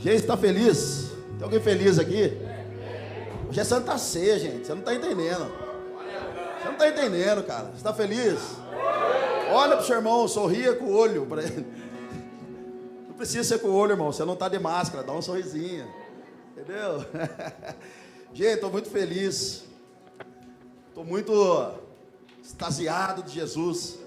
Gente, está feliz? Tem alguém feliz aqui? Hoje é Santa Ceia, gente. Você não está entendendo. Você não está entendendo, cara. Você está feliz? Olha para o seu irmão, sorria com o olho para ele. Não precisa ser com o olho, irmão. Você não está de máscara, dá um sorrisinho. Entendeu? Gente, estou muito feliz. Estou muito extasiado de Jesus.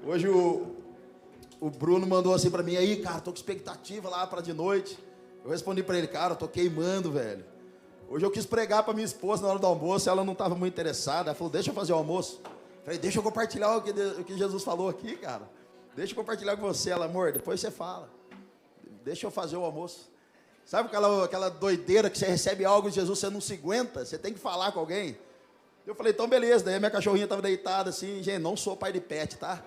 Hoje o Bruno mandou assim para mim, aí, cara, tô com expectativa lá para de noite. Eu respondi para ele, cara, eu tô queimando, velho. Hoje eu quis pregar para minha esposa na hora do almoço, ela não estava muito interessada. Ela falou, deixa eu fazer o almoço. Eu falei, deixa eu compartilhar o que Jesus falou aqui, cara. Deixa eu compartilhar com você. Ela, amor, depois você fala. Deixa eu fazer o almoço. Sabe aquela doideira que você recebe algo de Jesus, você não se aguenta, você tem que falar com alguém? Eu falei, então beleza. Daí a minha cachorrinha estava deitada assim, gente, não sou pai de pet, tá?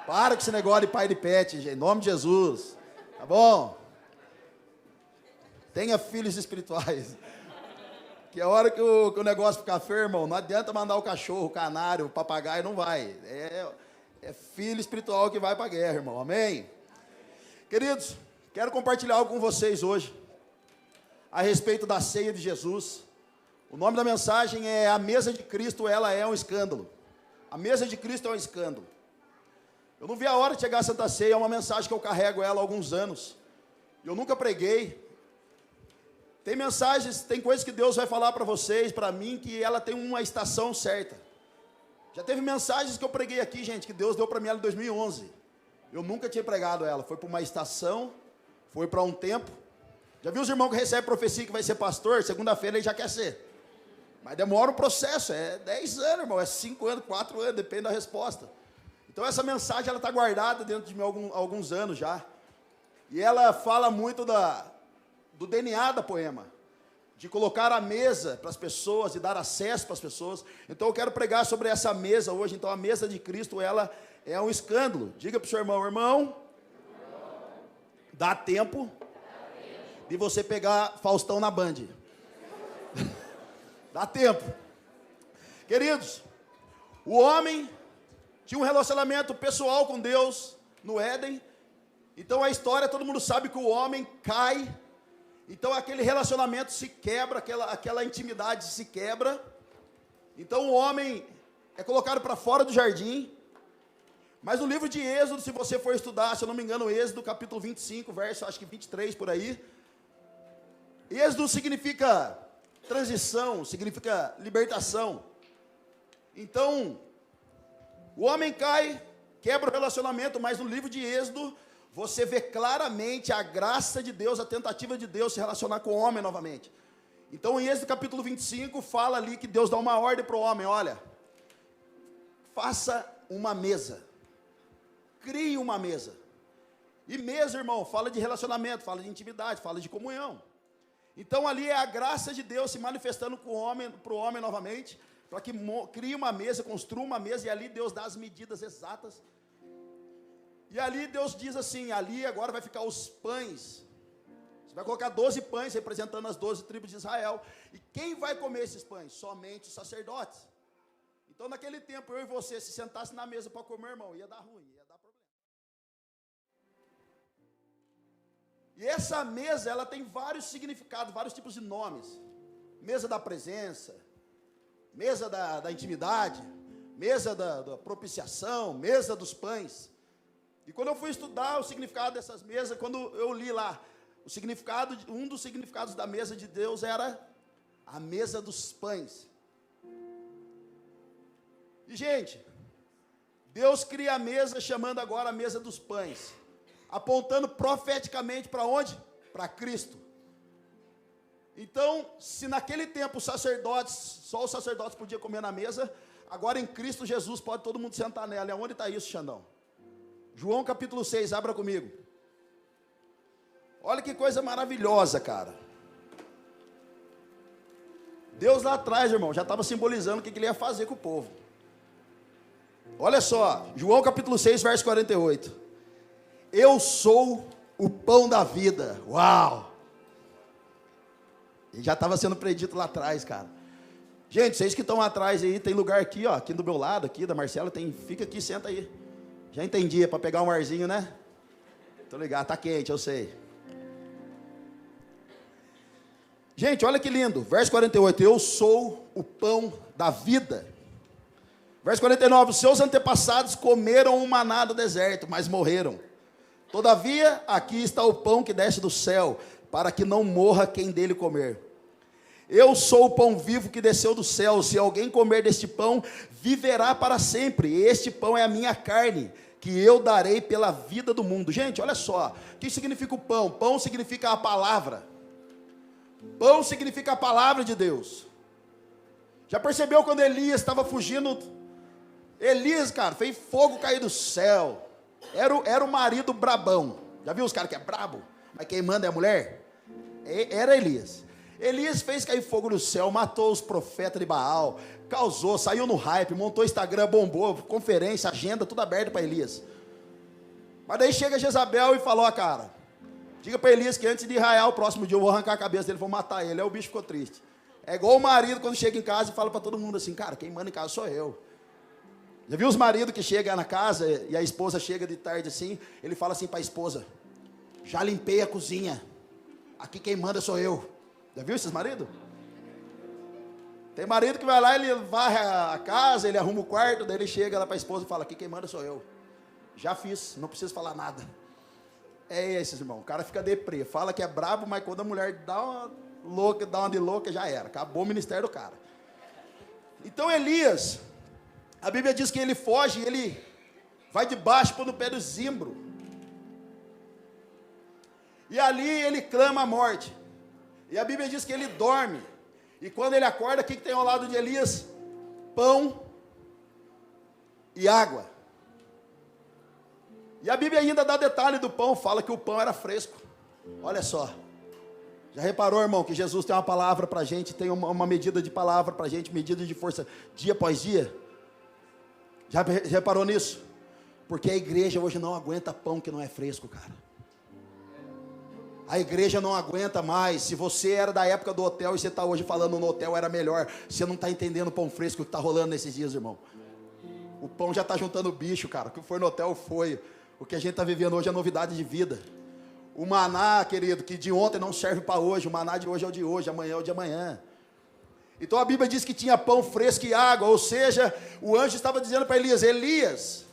Para com esse negócio de pai de pet, gente, em nome de Jesus, tá bom? Tenha filhos espirituais. Que a hora que o negócio ficar feio, irmão, não adianta mandar o cachorro, o canário, o papagaio, não vai. É filho espiritual que vai para a guerra, irmão, amém? Queridos, quero compartilhar algo com vocês hoje, a respeito da ceia de Jesus. O nome da mensagem é A Mesa de Cristo, ela é um escândalo. A mesa de Cristo é um escândalo. Eu não vi a hora de chegar a Santa Ceia, é uma mensagem que eu carrego ela há alguns anos. Eu nunca preguei. Tem mensagens, tem coisas que Deus vai falar para vocês, para mim, que ela tem uma estação certa. Já teve mensagens que eu preguei aqui, gente, que Deus deu para mim ela em 2011. Eu nunca tinha pregado ela, foi para uma estação, foi para um tempo. Já viu os irmãos que recebem profecia que vai ser pastor? Segunda-feira ele já quer ser. Mas demora um processo, é 10 anos, irmão, é 5 anos, 4 anos, depende da resposta. Então essa mensagem ela está guardada dentro de mim há alguns anos já. E ela fala muito do DNA da poema. De colocar a mesa para as pessoas e dar acesso para as pessoas. Então eu quero pregar sobre essa mesa hoje. Então a mesa de Cristo ela é um escândalo. Diga para o seu irmão, irmão, dá tempo de você pegar Faustão na Band. Dá tempo. Queridos, o homem tinha um relacionamento pessoal com Deus no Éden. Então a história, todo mundo sabe que o homem cai. Então aquele relacionamento se quebra, aquela intimidade se quebra. Então o homem é colocado para fora do jardim. Mas no livro de Êxodo, se você for estudar, se eu não me engano, Êxodo capítulo 25, verso acho que 23 por aí. Êxodo significa transição, significa libertação. Então, o homem cai, quebra o relacionamento, mas no livro de Êxodo, você vê claramente a graça de Deus, a tentativa de Deus se relacionar com o homem novamente. Então, em Êxodo capítulo 25, fala ali que Deus dá uma ordem para o homem, olha, faça uma mesa, crie uma mesa. E mesa, irmão, fala de relacionamento, fala de intimidade, fala de comunhão. Então, ali é a graça de Deus se manifestando para o homem novamente, para que crie uma mesa, construa uma mesa, e ali Deus dá as medidas exatas. E ali Deus diz assim, ali agora vai ficar os pães. Você vai colocar 12 pães representando as 12 tribos de Israel. E quem vai comer esses pães? Somente os sacerdotes. Então naquele tempo eu e você, se sentasse na mesa para comer, irmão, ia dar ruim, ia dar problema. E essa mesa, ela tem vários significados, vários tipos de nomes. Mesa da presença, mesa da intimidade, mesa da propiciação, mesa dos pães. E quando eu fui estudar o significado dessas mesas, quando eu li lá, um dos significados da mesa de Deus era a mesa dos pães. E gente, Deus cria a mesa chamando agora a mesa dos pães, apontando profeticamente para onde? Para Cristo. Então, se naquele tempo só os sacerdotes podiam comer na mesa, agora em Cristo Jesus pode todo mundo sentar nela. E aonde está isso, Xandão? João capítulo 6, abra comigo. Olha que coisa maravilhosa, cara. Deus lá atrás, irmão, já estava simbolizando o que ele ia fazer com o povo. Olha só, João capítulo 6, verso 48. Eu sou o pão da vida. Uau! E já estava sendo predito lá atrás, cara. Gente, vocês que estão atrás aí, tem lugar aqui, ó, aqui do meu lado, aqui da Marcela, fica aqui, senta aí. Já entendi, é para pegar um arzinho, né? Tô ligado, tá quente, eu sei. Gente, olha que lindo. Verso 48. Eu sou o pão da vida. Verso 49. Os seus antepassados comeram o maná do deserto, mas morreram. Todavia, aqui está o pão que desce do céu, para que não morra quem dele comer. Eu sou o pão vivo que desceu do céu. Se alguém comer deste pão, viverá para sempre. E este pão é a minha carne, que eu darei pela vida do mundo. Gente, olha só. O que significa o pão? Pão significa a palavra. Pão significa a palavra de Deus. Já percebeu quando Elias estava fugindo? Elias, cara, fez fogo cair do céu. Era o marido brabão. Já viu os caras que é brabo? Mas quem manda é a mulher? Era Elias. Elias fez cair fogo no céu, matou os profetas de Baal, causou, saiu no hype, montou Instagram, bombou, conferência, agenda, tudo aberto para Elias. Mas daí chega Jezabel e falou, cara, diga para Elias que antes de raiar o próximo dia eu vou arrancar a cabeça dele, vou matar ele. Aí o bicho ficou triste. É igual o marido quando chega em casa e fala para todo mundo assim, cara, quem manda em casa sou eu. Já viu os maridos que chegam na casa e a esposa chega de tarde assim, ele fala assim para a esposa, já limpei a cozinha, aqui quem manda sou eu. Já viu esses maridos? Tem marido que vai lá, ele varre a casa, ele arruma o quarto, daí ele chega lá para a esposa e fala, aqui quem manda sou eu. Já fiz, não preciso falar nada. É esses, irmão, o cara fica deprê, fala que é brabo, mas quando a mulher dá uma de louca, já era, acabou o ministério do cara. Então Elias, a Bíblia diz que ele foge, ele vai debaixo no pé do zimbro. E ali ele clama a morte. E a Bíblia diz que ele dorme. E quando ele acorda, o que tem ao lado de Elias? Pão e água. E a Bíblia ainda dá detalhe do pão, fala que o pão era fresco. Olha só. Já reparou, irmão, que Jesus tem uma palavra para a gente, tem uma medida de palavra para a gente, medida de força dia após dia? Já reparou nisso? Porque a igreja hoje não aguenta pão que não é fresco, cara. A igreja não aguenta mais. Se você era da época do hotel e você está hoje falando no hotel era melhor, você não está entendendo o pão fresco que está rolando nesses dias, irmão. O pão já está juntando bicho, cara. O que foi no hotel foi. O que a gente está vivendo hoje é novidade de vida. O maná, querido, que de ontem não serve para hoje. O maná de hoje é o de hoje, amanhã é o de amanhã. Então a Bíblia diz que tinha pão fresco e água. Ou seja, o anjo estava dizendo para Elias, Elias,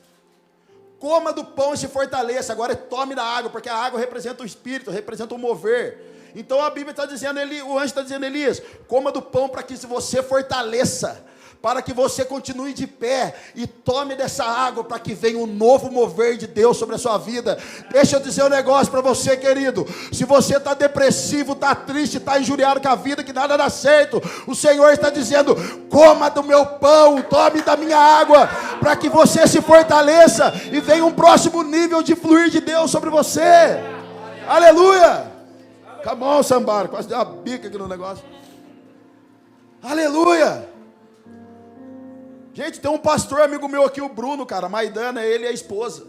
coma do pão e se fortaleça, agora tome da água, porque a água representa o espírito, representa o mover. Então a Bíblia está dizendo, o anjo está dizendo, Elias, coma do pão para que você fortaleça, para que você continue de pé e tome dessa água para que venha um novo mover de Deus sobre a sua vida. Deixa eu dizer um negócio para você, querido, se você está depressivo, está triste, está injuriado com a vida, que nada dá certo, o Senhor está dizendo, coma do meu pão, tome da minha água, para que você se fortaleça e venha um próximo nível de fluir de Deus sobre você. Aleluia. Come on, Sambara, quase deu uma bica aqui no negócio. Aleluia. Gente, tem um pastor amigo meu aqui, o Bruno, cara, Maidana, ele e a esposa.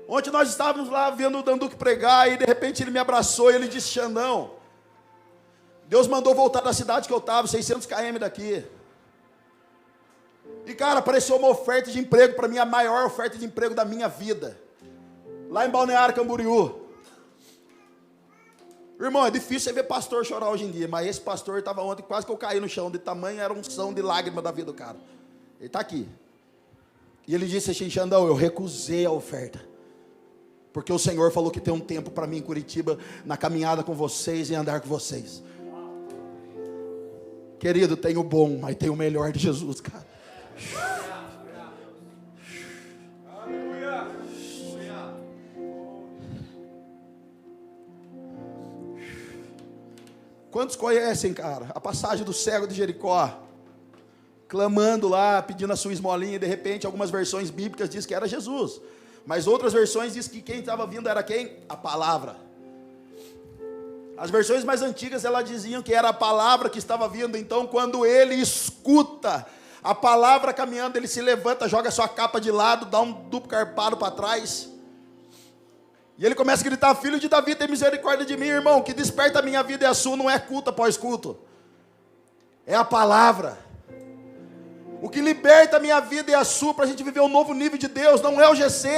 Ontem nós estávamos lá vendo o Danduque pregar, e de repente ele me abraçou e ele disse, Xandão, Deus mandou voltar da cidade que eu estava, 600 km daqui. E cara, apareceu uma oferta de emprego para mim, a maior oferta de emprego da minha vida. Lá em Balneário Camboriú. Irmão, é difícil você ver pastor chorar hoje em dia, mas esse pastor estava ontem, quase que eu caí no chão, de tamanho era unção de lágrima da vida do cara. Ele está aqui. E ele disse assim, Xandão, eu recusei a oferta, porque o Senhor falou que tem um tempo para mim em Curitiba, na caminhada com vocês e andar com vocês. Querido, tem o bom, mas tem o melhor de Jesus, cara. Quantos conhecem, cara, a passagem do cego de Jericó, clamando lá, pedindo a sua esmolinha, e de repente algumas versões bíblicas dizem que era Jesus, mas outras versões dizem que quem estava vindo era quem? A palavra. As versões mais antigas, elas diziam que era a palavra que estava vindo. Então quando ele escuta a palavra caminhando, ele se levanta, joga sua capa de lado, dá um duplo carpado para trás, e ele começa a gritar, filho de Davi, tem misericórdia de mim, irmão. O que desperta a minha vida e a sua não é culto após culto, é a palavra. O que liberta a minha vida e a sua para a gente viver um novo nível de Deus não é o GC,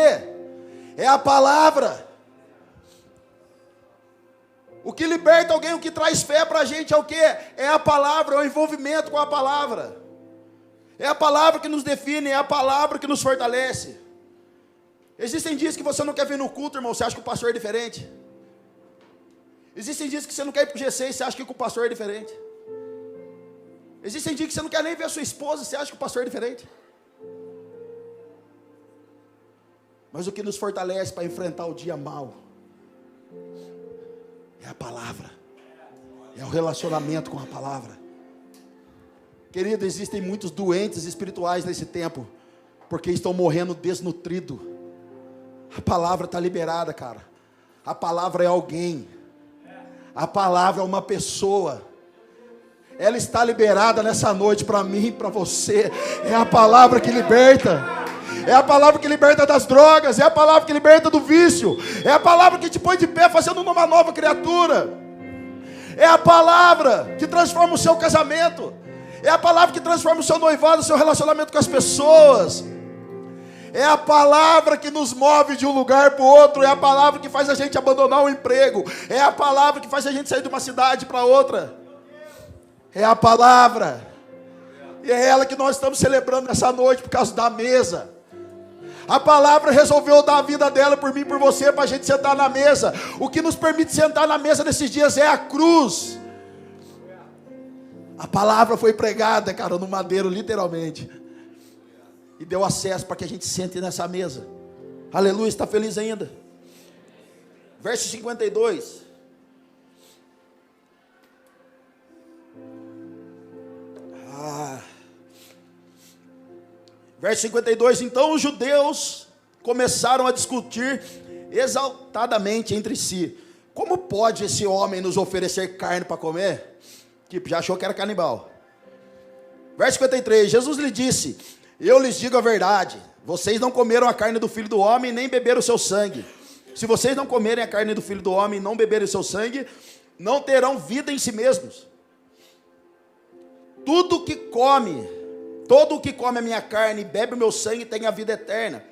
é a palavra. O que liberta alguém, o que traz fé para a gente é o quê? É a palavra, é o envolvimento com a palavra. É a palavra que nos define, é a palavra que nos fortalece. Existem dias que você não quer vir no culto, irmão, você acha que o pastor é diferente. Existem dias que você não quer ir para o G6, você acha que o pastor é diferente. Existem dias que você não quer nem ver a sua esposa, você acha que o pastor é diferente. Mas o que nos fortalece para enfrentar o dia mau é a palavra, é o relacionamento com a palavra. Querido, existem muitos doentes espirituais nesse tempo, porque estão morrendo desnutridos. A palavra está liberada, cara. A palavra é alguém, a palavra é uma pessoa. Ela está liberada nessa noite para mim e para você. É a palavra que liberta. É a palavra que liberta das drogas. É a palavra que liberta do vício. É a palavra que te põe de pé fazendo uma nova criatura. É a palavra que transforma o seu casamento. É a palavra que transforma o seu noivado, o seu relacionamento com as pessoas. É a palavra que nos move de um lugar para o outro. É a palavra que faz a gente abandonar o emprego. É a palavra que faz a gente sair de uma cidade para outra. É a palavra. E é ela que nós estamos celebrando nessa noite por causa da mesa. A palavra resolveu dar a vida dela por mim e por você, para a gente sentar na mesa. O que nos permite sentar na mesa nesses dias é a cruz. A palavra foi pregada, cara, no madeiro, literalmente. E deu acesso para que a gente sente nessa mesa. Aleluia, está feliz ainda? Verso 52. Verso 52, então os judeus começaram a discutir exaltadamente entre si: como pode esse homem nos oferecer carne para comer? Tipo, já achou que era canibal. Verso 53, Jesus lhe disse: eu lhes digo a verdade, vocês não comeram a carne do Filho do Homem, nem beberam o seu sangue. Se vocês não comerem a carne do Filho do Homem e não beberem o seu sangue, não terão vida em si mesmos. Todo o que come a minha carne e bebe o meu sangue tem a vida eterna,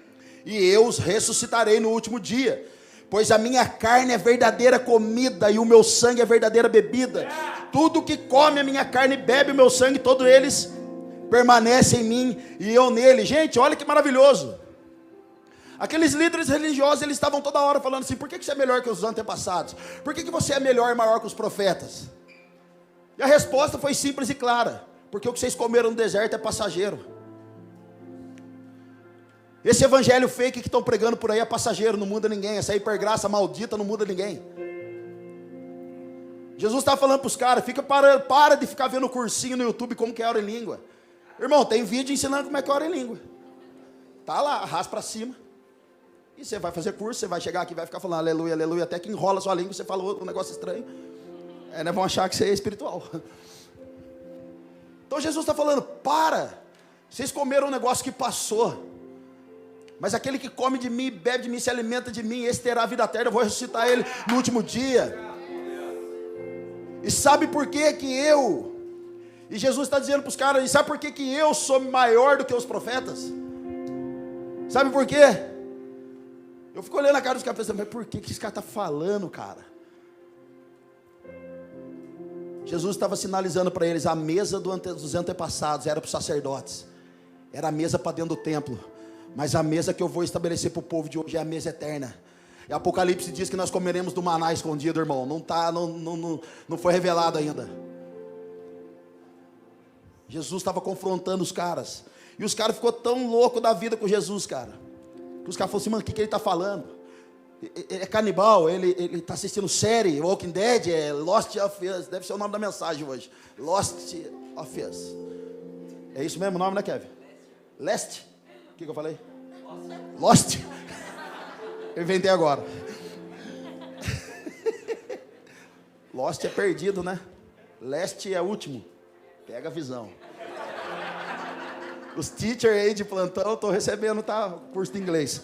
e eu os ressuscitarei no último dia, pois a minha carne é verdadeira comida e o meu sangue é verdadeira bebida. Tudo que come a minha carne e bebe o meu sangue, todos eles permanecem em mim e eu nele. Gente, olha que maravilhoso. Aqueles líderes religiosos, eles estavam toda hora falando assim: por que você é melhor que os antepassados? Por que você é melhor e maior que os profetas? E a resposta foi simples e clara: porque o que vocês comeram no deserto é passageiro. Esse evangelho fake que estão pregando por aí é passageiro, não muda ninguém. Essa hipergraça maldita não muda ninguém. Jesus está falando para os caras: para de ficar vendo cursinho no YouTube como que é ora em língua. Irmão, tem vídeo ensinando como é que é ora em língua. Tá lá, arrasta para cima. E você vai fazer curso, você vai chegar aqui e vai ficar falando aleluia, aleluia, até que enrola a sua língua e você fala um negócio estranho. Né, vão achar que você é espiritual. Então Jesus está falando: vocês comeram um negócio que passou, mas aquele que come de mim, bebe de mim, se alimenta de mim, esse terá a vida eterna, eu vou ressuscitar ele no último dia. E sabe por que e Jesus está dizendo para os caras: e sabe por que eu sou maior do que os profetas? Sabe por quê? Eu fico olhando a cara dos caras pensando: mas por que esse cara está falando, cara? Jesus estava sinalizando para eles: a mesa dos antepassados era para os sacerdotes, era a mesa para dentro do templo, mas a mesa que eu vou estabelecer para o povo de hoje é a mesa eterna. E Apocalipse diz que nós comeremos do maná escondido, irmão. Não foi revelado ainda. Jesus estava confrontando os caras, e os caras ficou tão louco da vida com Jesus, cara, que os caras falaram assim: mano, o que ele está falando? É canibal, ele está assistindo série, Walking Dead, Lost of Us, deve ser o nome da mensagem hoje, Lost of Us. É isso mesmo o nome, né, Kevin? Leste? O que eu falei? Lost? Eu inventei agora. Lost é perdido, né? Leste é último. Pega a visão. Os teachers aí de plantão, estou recebendo, tá? Curso de inglês.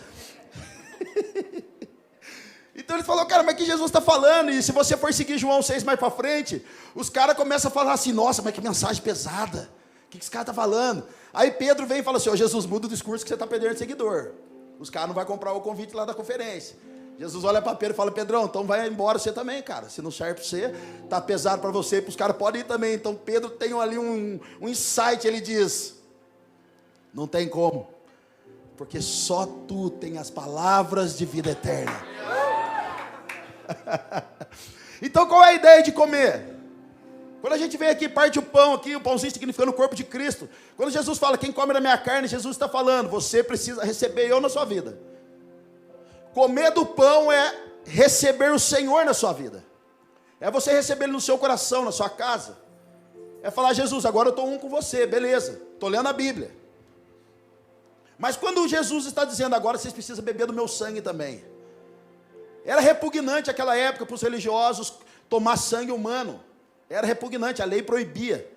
Então ele falou: cara, mas que Jesus está falando? E se você for seguir João 6 mais para frente, os caras começam a falar assim: nossa, mas que mensagem pesada. O que esse cara está falando? Aí Pedro vem e fala assim: Jesus, muda o discurso que você está perdendo seguidor. Os caras não vão comprar o convite lá da conferência. Jesus olha para Pedro e fala: Pedrão, então vai embora você também, cara. Se não serve para você, tá pesado para você, para os caras podem ir também. Então Pedro tem ali um insight, ele diz: não tem como, porque só tu tem as palavras de vida eterna. Então qual é a ideia de comer? Quando a gente vem aqui, parte o pão aqui, o pãozinho significando o corpo de Cristo. Quando Jesus fala: quem come da minha carne, Jesus está falando: você precisa receber eu na sua vida. Comer do pão é receber o Senhor na sua vida. É você receber Ele no seu coração, na sua casa. É falar: Jesus, agora eu estou um com você, beleza. Estou lendo a Bíblia. Mas quando Jesus está dizendo: agora vocês precisam beber do meu sangue também. Era repugnante naquela época para os religiosos tomar sangue humano. Era repugnante, a lei proibia.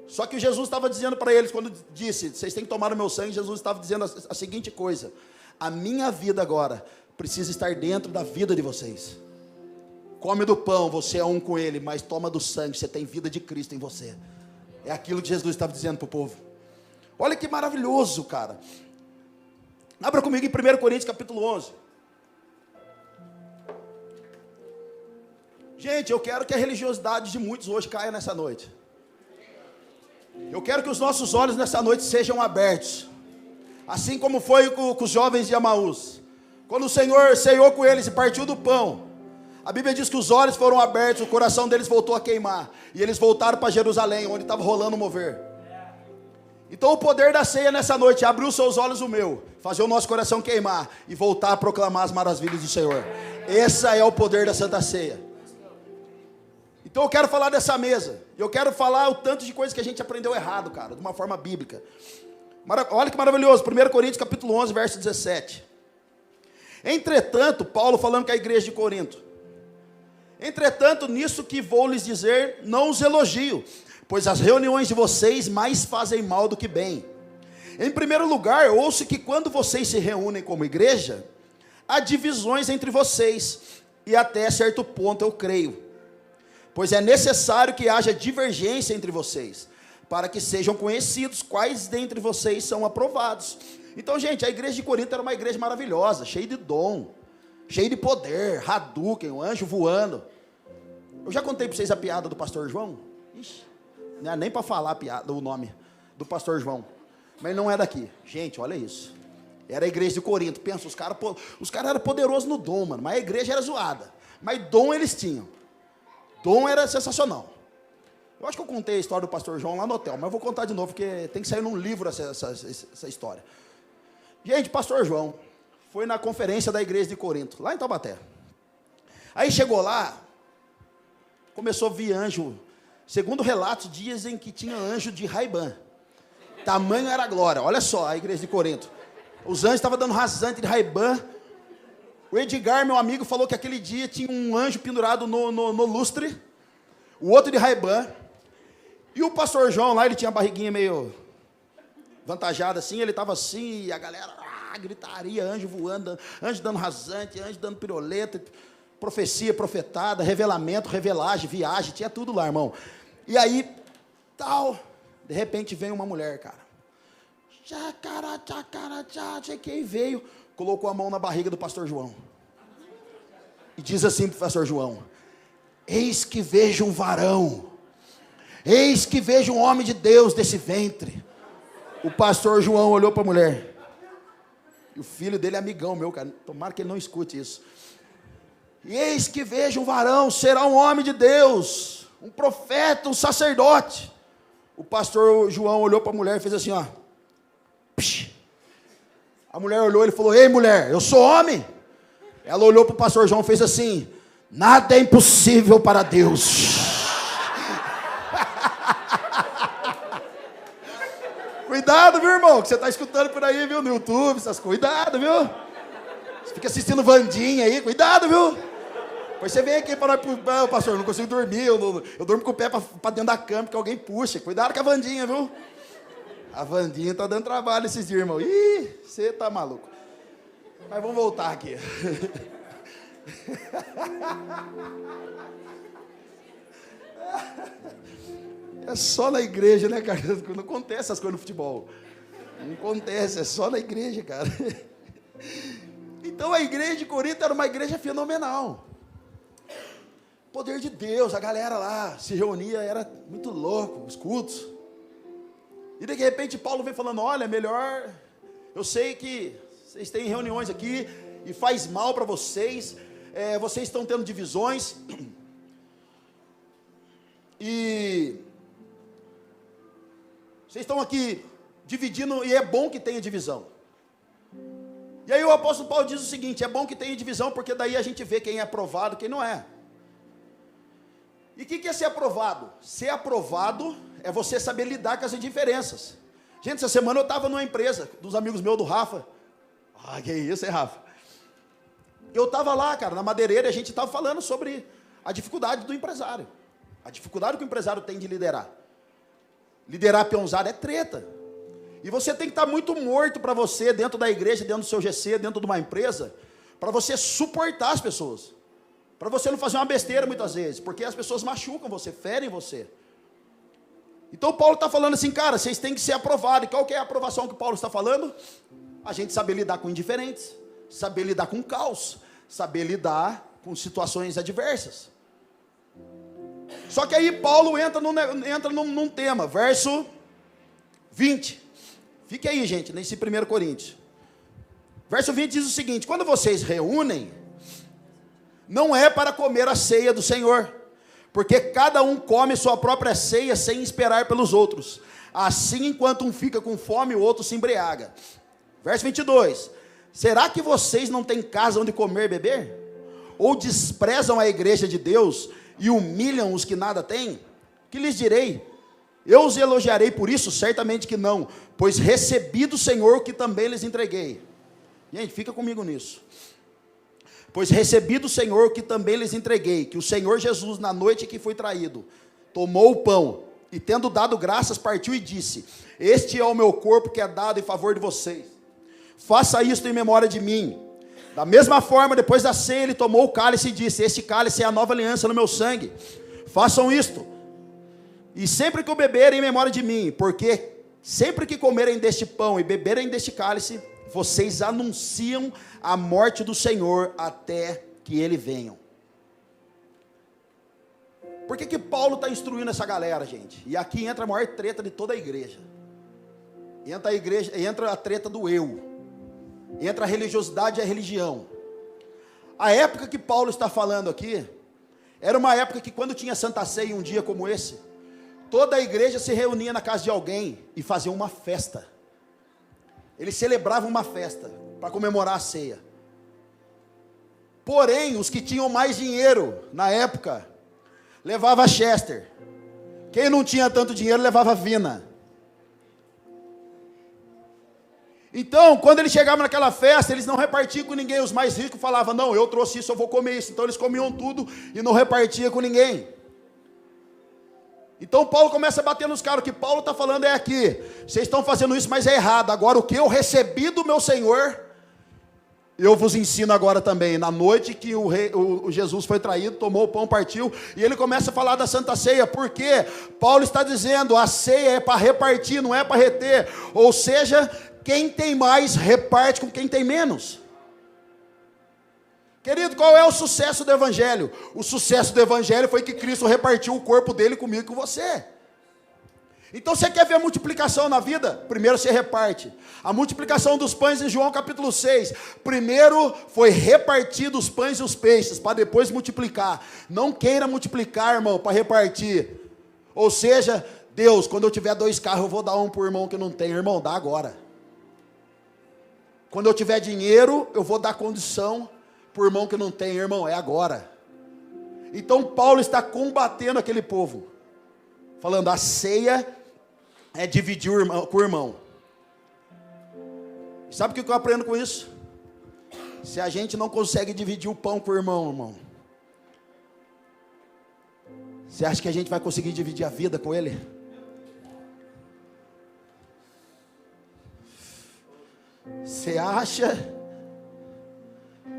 Só que Jesus estava dizendo para eles, quando disse: vocês têm que tomar o meu sangue, Jesus estava dizendo a seguinte coisa: a minha vida agora precisa estar dentro da vida de vocês. Come do pão, você é um com Ele, mas toma do sangue, você tem vida de Cristo em você. É aquilo que Jesus estava dizendo para o povo. Olha que maravilhoso, cara. Abra comigo em 1 Coríntios capítulo 11. Gente, eu quero que a religiosidade de muitos hoje caia nessa noite. Eu quero que os nossos olhos nessa noite sejam abertos. Assim como foi com os jovens de Emaús. Quando o Senhor ceiou com eles e partiu do pão, a Bíblia diz que os olhos foram abertos, o coração deles voltou a queimar. E eles voltaram para Jerusalém, onde estava rolando o mover. Então o poder da ceia nessa noite é abrir os seus olhos, o meu, fazer o nosso coração queimar e voltar a proclamar as maravilhas do Senhor. Esse é o poder da Santa Ceia. Então eu quero falar dessa mesa. Eu quero falar o tanto de coisas que a gente aprendeu errado, cara, de uma forma bíblica. Olha que maravilhoso, 1 Coríntios capítulo 11, verso 17. Entretanto, Paulo falando com a igreja de Corinto: entretanto, nisso que vou lhes dizer, não os elogio, pois as reuniões de vocês mais fazem mal do que bem. Em primeiro lugar, ouço que quando vocês se reúnem como igreja, há divisões entre vocês, e até certo ponto eu creio, pois é necessário que haja divergência entre vocês, para que sejam conhecidos quais dentre vocês são aprovados. Então, gente, a igreja de Corinto era uma igreja maravilhosa, cheia de dom, cheia de poder, Hadouken, um anjo voando. Eu já contei para vocês a piada do pastor João? Ixi, não é nem para falar a piada, o nome do pastor João, mas não é daqui. Gente, olha isso. Era a igreja de Corinto. Pensa, os caras eram poderosos no dom, mano, mas a igreja era zoada. Mas dom eles tinham. Dom era sensacional. Eu acho que eu contei a história do pastor João lá no hotel, mas eu vou contar de novo, porque tem que sair num livro essa história. Gente, pastor João foi na conferência da igreja de Corinto, lá em Taubaté. Aí chegou lá, começou a vir anjo. Segundo relatos, dizem que tinha anjo de Ray-Ban. Tamanho era a glória. Olha só a igreja de Corinto. Os anjos estavam dando rasante de Ray-Ban. O Edgar, meu amigo, falou que aquele dia tinha um anjo pendurado no lustre, o outro de Ray-Ban. E o pastor João lá, ele tinha a barriguinha meio vantajada assim, ele estava assim, e a galera, gritaria, anjo voando, anjo dando rasante, anjo dando piroleta, profecia, profetada, revelamento, revelagem, viagem, tinha tudo lá, irmão. E aí, de repente vem uma mulher, cara. Quem veio, colocou a mão na barriga do pastor João. E diz assim para o pastor João: eis que vejo um varão, eis que vejo um homem de Deus desse ventre. O pastor João olhou para a mulher. E o filho dele é amigão meu, cara. Tomara que ele não escute isso. E eis que vejo um varão, será um homem de Deus, um profeta, um sacerdote. O pastor João olhou para a mulher e fez assim, ó. Psh. A mulher olhou e ele falou: ei, mulher, eu sou homem. Ela olhou para o pastor João e fez assim: nada é impossível para Deus. Cuidado, viu, irmão, que você está escutando por aí, viu, no YouTube, essas coisas. Cuidado, viu? Você fica assistindo Vandinha aí, cuidado, viu? Depois você vem aqui para nós, pastor, eu não consigo dormir, eu durmo com o pé para dentro da cama, porque alguém puxa. Cuidado com a Vandinha, viu? A Vandinha está dando trabalho esses dias, irmão. Ih, você tá maluco. Mas vamos voltar aqui. É só na igreja, né, cara? Não acontece essas coisas no futebol. Não acontece, é só na igreja, cara. Então a igreja de Corinto era uma igreja fenomenal. Poder de Deus, a galera lá se reunia, era muito louco, os cultos. E de repente Paulo vem falando, olha, melhor, eu sei que vocês têm reuniões aqui e faz mal para vocês, vocês estão tendo divisões, e vocês estão aqui dividindo, e é bom que tenha divisão. E aí o apóstolo Paulo diz o seguinte, é bom que tenha divisão, porque daí a gente vê quem é aprovado e quem não é. E o que é ser aprovado? Ser aprovado é você saber lidar com as diferenças. Gente, essa semana eu estava numa empresa, dos amigos meus, do Rafa. Ah, que isso, hein, Rafa? Eu estava lá, cara, na madeireira, e a gente estava falando sobre a dificuldade do empresário. A dificuldade que o empresário tem de liderar. Liderar peãozada é treta. E você tem que estar muito morto para você, dentro da igreja, dentro do seu GC, dentro de uma empresa, para você suportar as pessoas. Para você não fazer uma besteira muitas vezes, porque as pessoas machucam você, ferem você. Então Paulo está falando assim, cara, vocês têm que ser aprovados. E qual que é a aprovação que Paulo está falando? A gente saber lidar com indiferentes, saber lidar com caos, saber lidar com situações adversas. Só que aí Paulo entra num tema, verso 20. Fique aí, gente, nesse 1 Coríntios. Verso 20 diz o seguinte, quando vocês reúnem, não é para comer a ceia do Senhor, porque cada um come sua própria ceia sem esperar pelos outros. Assim, enquanto um fica com fome, o outro se embriaga. Verso 22. Será que vocês não têm casa onde comer e beber? Ou desprezam a igreja de Deus e humilham os que nada têm? Que lhes direi? Eu os elogiarei por isso? Certamente que não, pois recebi do Senhor o que também lhes entreguei. Gente, fica comigo nisso. Pois recebi do Senhor o que também lhes entreguei, que o Senhor Jesus, na noite que foi traído, tomou o pão, e tendo dado graças, partiu e disse, este é o meu corpo que é dado em favor de vocês, faça isto em memória de mim. Da mesma forma, depois da ceia, ele tomou o cálice e disse, este cálice é a nova aliança no meu sangue, façam isto, e sempre que o beberem em memória de mim, porque sempre que comerem deste pão e beberem deste cálice, vocês anunciam a morte do Senhor até que Ele venha. Por que Paulo está instruindo essa galera, gente? E aqui entra a maior treta de toda a igreja. Entra a treta do eu. Entra a religiosidade e a religião. A época que Paulo está falando aqui, era uma época que quando tinha Santa Ceia, um dia como esse, toda a igreja se reunia na casa de alguém e fazia uma festa. Eles celebravam uma festa para comemorar a ceia. Porém, os que tinham mais dinheiro na época, levava Chester. Quem não tinha tanto dinheiro, levava Vina. Então, quando eles chegavam naquela festa, eles não repartiam com ninguém. Os mais ricos falavam, não, eu trouxe isso, eu vou comer isso. Então eles comiam tudo e não repartiam com ninguém. Então Paulo começa a bater nos caras, o que Paulo está falando é aqui, vocês estão fazendo isso, mas é errado. Agora o que eu recebi do meu Senhor, eu vos ensino agora também. Na noite que o Jesus foi traído, tomou o pão, partiu, e ele começa a falar da Santa Ceia, porque Paulo está dizendo, a ceia é para repartir, não é para reter. Ou seja, quem tem mais, reparte com quem tem menos. Querido, qual é o sucesso do Evangelho? O sucesso do Evangelho foi que Cristo repartiu o corpo dele comigo e com você. Então você quer ver a multiplicação na vida? Primeiro você reparte. A multiplicação dos pães em João capítulo 6. Primeiro foi repartido os pães e os peixes, para depois multiplicar. Não queira multiplicar, irmão, para repartir. Ou seja, Deus, quando eu tiver 2 carros, eu vou dar um para o irmão que não tem. Irmão, dá agora. Quando eu tiver dinheiro, eu vou dar condição para o irmão que não tem. Irmão, é agora. Então Paulo está combatendo aquele povo, falando, a ceia é dividir o irmão, com o irmão. Sabe o que eu aprendo com isso? Se a gente não consegue dividir o pão com o irmão, você acha que a gente vai conseguir dividir a vida com ele? Você acha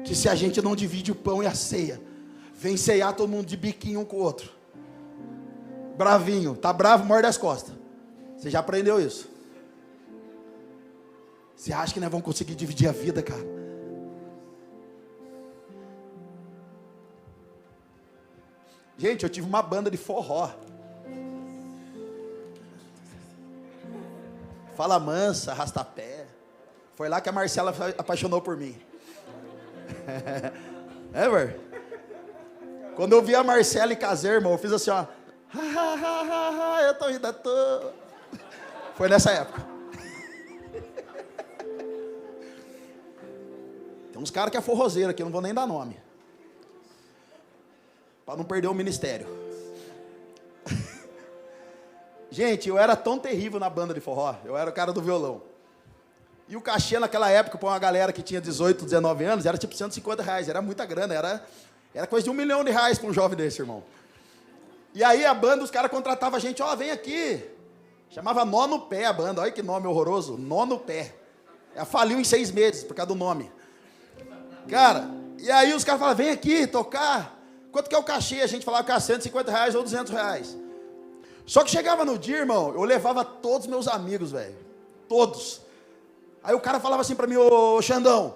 que se a gente não divide o pão e a ceia, vem ceiar todo mundo de biquinho um com o outro, bravinho, tá bravo, morde as costas? Você já aprendeu isso? Você acha que nós vamos conseguir dividir a vida, cara? Gente, eu tive uma banda de forró. Fala mansa, arrastapé. Foi lá que a Marcela apaixonou por mim. É, velho? Quando eu vi a Marcela e casei, irmão, eu fiz assim, ó. Eu tô indo à toa. Foi nessa época. Tem uns caras que é forrozeiro aqui, eu não vou nem dar nome. Para não perder o ministério. Gente, eu era tão terrível na banda de forró. Eu era o cara do violão. E o cachê naquela época, para uma galera que tinha 18, 19 anos, era tipo R$150. Era muita grana, era coisa de R$1 milhão para um jovem desse, irmão. E aí a banda, os caras contratavam a gente, ó, vem aqui. Chamava Nó no Pé a banda, olha que nome horroroso, Nó no Pé. Ela faliu em 6 meses, por causa do nome. Cara, e aí os caras falavam, vem aqui tocar. Quanto que é o cachê? A gente falava que era R$150 ou R$200. Só que chegava no dia, irmão, eu levava todos os meus amigos, velho. Todos. Aí o cara falava assim pra mim, ô Xandão,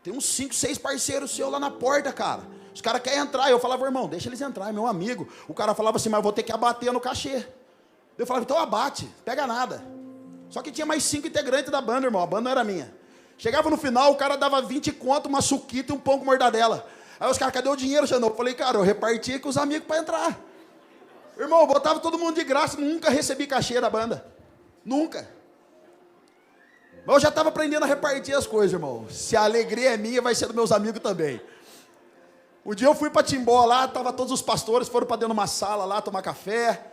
tem uns 5, 6 parceiros seus lá na porta, cara. Os caras querem entrar. Eu falava, irmão, deixa eles entrar, é meu amigo. O cara falava assim, mas eu vou ter que abater no cachê. Eu falava, então abate, pega nada. Só que tinha mais 5 integrantes da banda, irmão, a banda não era minha. Chegava no final, o cara dava 20 conto, uma suquita e um pão com mortadela. Aí os caras, cadê o dinheiro, Xandão? Eu falei, cara, eu repartia com os amigos para entrar. Irmão, eu botava todo mundo de graça, nunca recebi cachê da banda. Nunca. Mas eu já estava aprendendo a repartir as coisas, irmão. Se a alegria é minha, vai ser dos meus amigos também. O dia eu fui para Timbó lá, estavam todos os pastores, foram para dentro de uma sala lá, tomar café.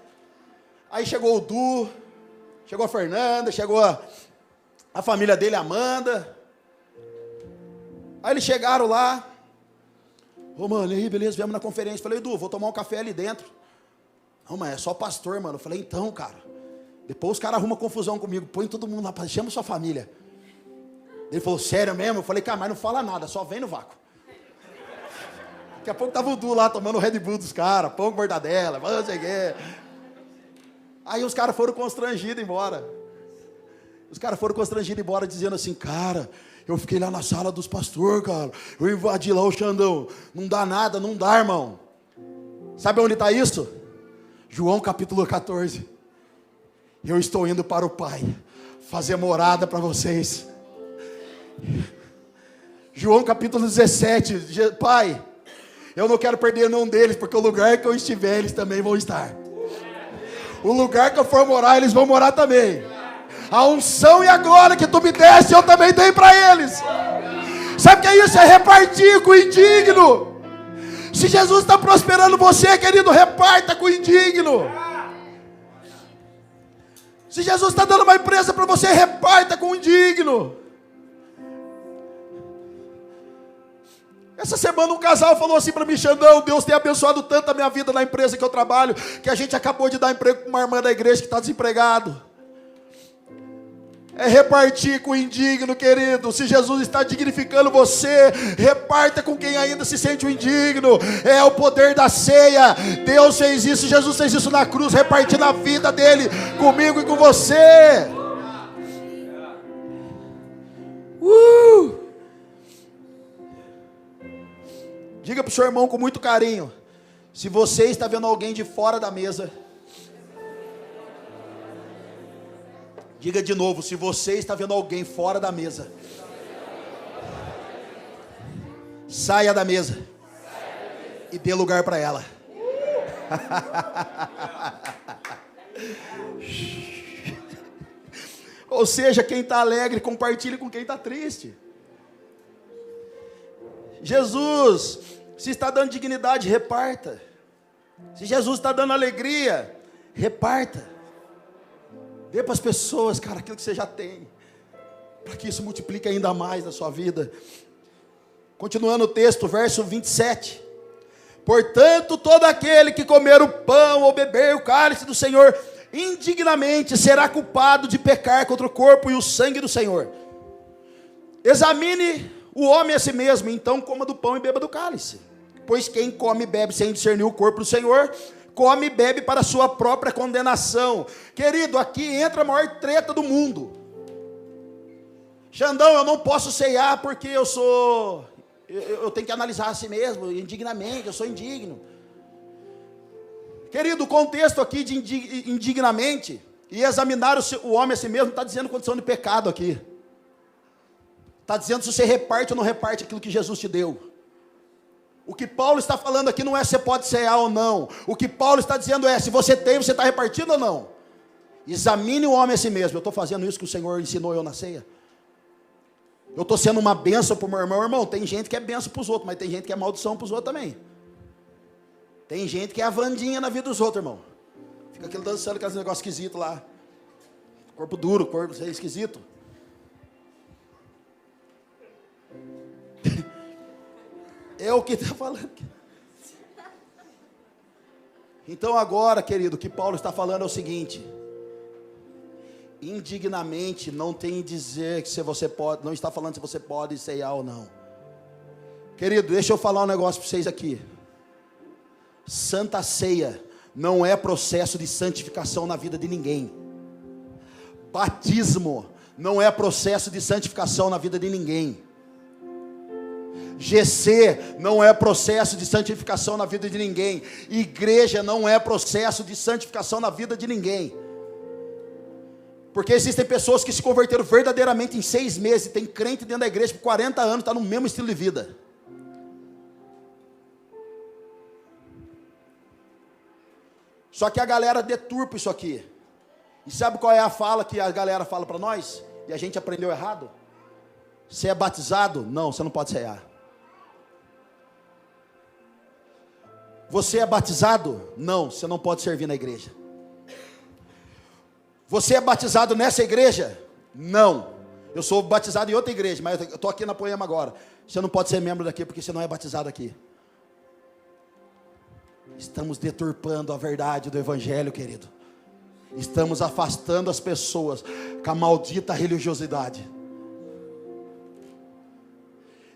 Aí chegou o Du, chegou a Fernanda, chegou a família dele, a Amanda. Aí eles chegaram lá. Ô, mano, e aí, beleza, viemos na conferência. Falei, Edu, vou tomar um café ali dentro. Não, mas é só pastor, mano. Eu falei, então, cara. Depois os caras arrumam confusão comigo. Põe todo mundo lá, chama sua família. Ele falou, sério mesmo? Eu falei, cara, mas não fala nada, só vem no vácuo. Daqui a pouco tava o Du lá, tomando o Red Bull dos caras, pão com mortadela, não sei o quê. Aí os caras foram constrangidos embora. Os caras foram constrangidos embora, dizendo assim, cara, eu fiquei lá na sala dos pastores, cara. Eu invadi lá o Xandão. Não dá nada, não dá, irmão. Sabe onde está isso? João capítulo 14. Eu estou indo para o Pai fazer morada para vocês. João capítulo 17. Pai, eu não quero perder nenhum deles, porque o lugar que eu estiver, eles também vão estar. O lugar que eu for morar, eles vão morar também. A unção e a glória que tu me deste, eu também dei para eles. Sabe o que é isso? É repartir com o indigno. Se Jesus está prosperando você, querido, reparta com o indigno. Se Jesus está dando uma empresa para você, reparta com o indigno. Essa semana um casal falou assim para mim, Xandão, Deus tem abençoado tanto a minha vida na empresa que eu trabalho, que a gente acabou de dar emprego para uma irmã da igreja que está desempregado. É repartir com o indigno, querido. Se Jesus está dignificando você, reparta com quem ainda se sente o indigno. É o poder da ceia. Deus fez isso, Jesus fez isso na cruz, repartindo a vida dele comigo e com você. Diga para o seu irmão com muito carinho, se você está vendo alguém de fora da mesa, diga de novo, se você está vendo alguém fora da mesa, saia da mesa e dê lugar para ela. Ou seja, quem está alegre, compartilhe com quem está triste. Jesus, se está dando dignidade, reparta. Se Jesus está dando alegria, reparta. Dê para as pessoas, cara, aquilo que você já tem, para que isso multiplique ainda mais na sua vida. Continuando o texto, verso 27. Portanto, todo aquele que comer o pão ou beber o cálice do Senhor indignamente será culpado de pecar contra o corpo e o sangue do Senhor. Examine o homem a si mesmo, então coma do pão e beba do cálice. Pois quem come e bebe sem discernir o corpo do Senhor, come e bebe para a sua própria condenação. Querido, aqui entra a maior treta do mundo. Xandão, eu não posso ceiar porque eu tenho que analisar a si mesmo, indignamente, eu sou indigno. Querido, o contexto aqui de indignamente e examinar o homem a si mesmo, está dizendo condição de pecado aqui. Está dizendo se você reparte ou não reparte aquilo que Jesus te deu. O que Paulo está falando aqui não é se você pode cear ou não. O que Paulo está dizendo é, se você tem, você está repartindo ou não. Examine o homem a si mesmo. Eu estou fazendo isso que o Senhor ensinou eu na ceia. Eu estou sendo uma bênção para o meu irmão. Irmão, tem gente que é bênção para os outros, mas tem gente que é maldição para os outros também. Tem gente que é a Vandinha na vida dos outros, irmão. Fica aquele dançando, aqueles negócios esquisitos lá. Corpo duro, corpo esquisito. É o que está falando. Então agora, querido, o que Paulo está falando é o seguinte: indignamente não tem dizer que se você pode, não está falando se você pode ceiar ou não. Querido, deixa eu falar um negócio para vocês aqui. Santa Ceia não é processo de santificação na vida de ninguém. Batismo não é processo de santificação na vida de ninguém. GC não é processo de santificação na vida de ninguém. Igreja não é processo de santificação na vida de ninguém. Porque existem pessoas que se converteram verdadeiramente em 6 meses. Tem crente dentro da igreja por 40 anos, está no mesmo estilo de vida. Só que a galera deturpa isso aqui. E sabe qual é a fala que a galera fala para nós? E a gente aprendeu errado? Você é batizado? Não, você não pode ceiar. Você é batizado? Não, você não pode servir na igreja. Você é batizado nessa igreja? Não. Eu sou batizado em outra igreja, mas eu estou aqui na Poema agora. Você não pode ser membro daqui porque você não é batizado aqui. Estamos deturpando a verdade do evangelho, querido. Estamos afastando as pessoas com a maldita religiosidade.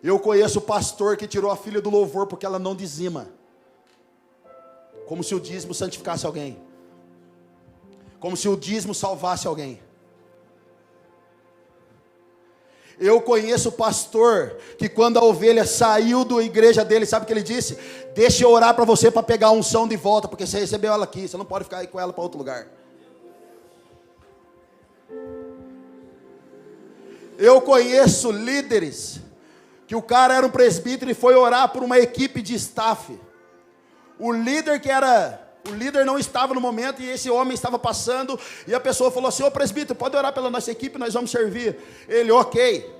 Eu conheço o pastor que tirou a filha do louvor porque ela não dizima. Como se o dízimo santificasse alguém. Como se o dízimo salvasse alguém. Eu conheço o pastor que quando a ovelha saiu da igreja dele, sabe o que ele disse? Deixa eu orar para você para pegar a unção de volta, porque você recebeu ela aqui, você não pode ficar aí com ela para outro lugar. Eu conheço líderes, que o cara era um presbítero e foi orar por uma equipe de staff. O líder não estava no momento e esse homem estava passando e a pessoa falou assim: ô presbítero, pode orar pela nossa equipe, nós vamos servir. Ele, ok.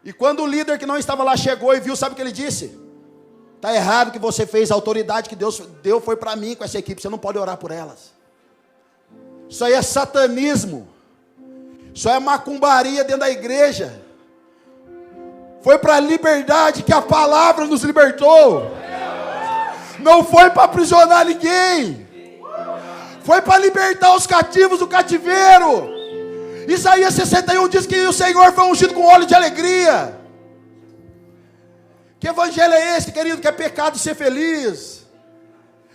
E quando o líder que não estava lá chegou e viu, sabe o que ele disse? Está errado o que você fez, a autoridade que Deus deu foi para mim com essa equipe, você não pode orar por elas. Isso aí é satanismo. Isso é macumbaria dentro da igreja. Foi para a liberdade que a palavra nos libertou. Não foi para aprisionar ninguém. Foi para libertar os cativos do cativeiro. Isaías 61 diz que o Senhor foi ungido com óleo de alegria. Que evangelho é esse, querido, que é pecado ser feliz?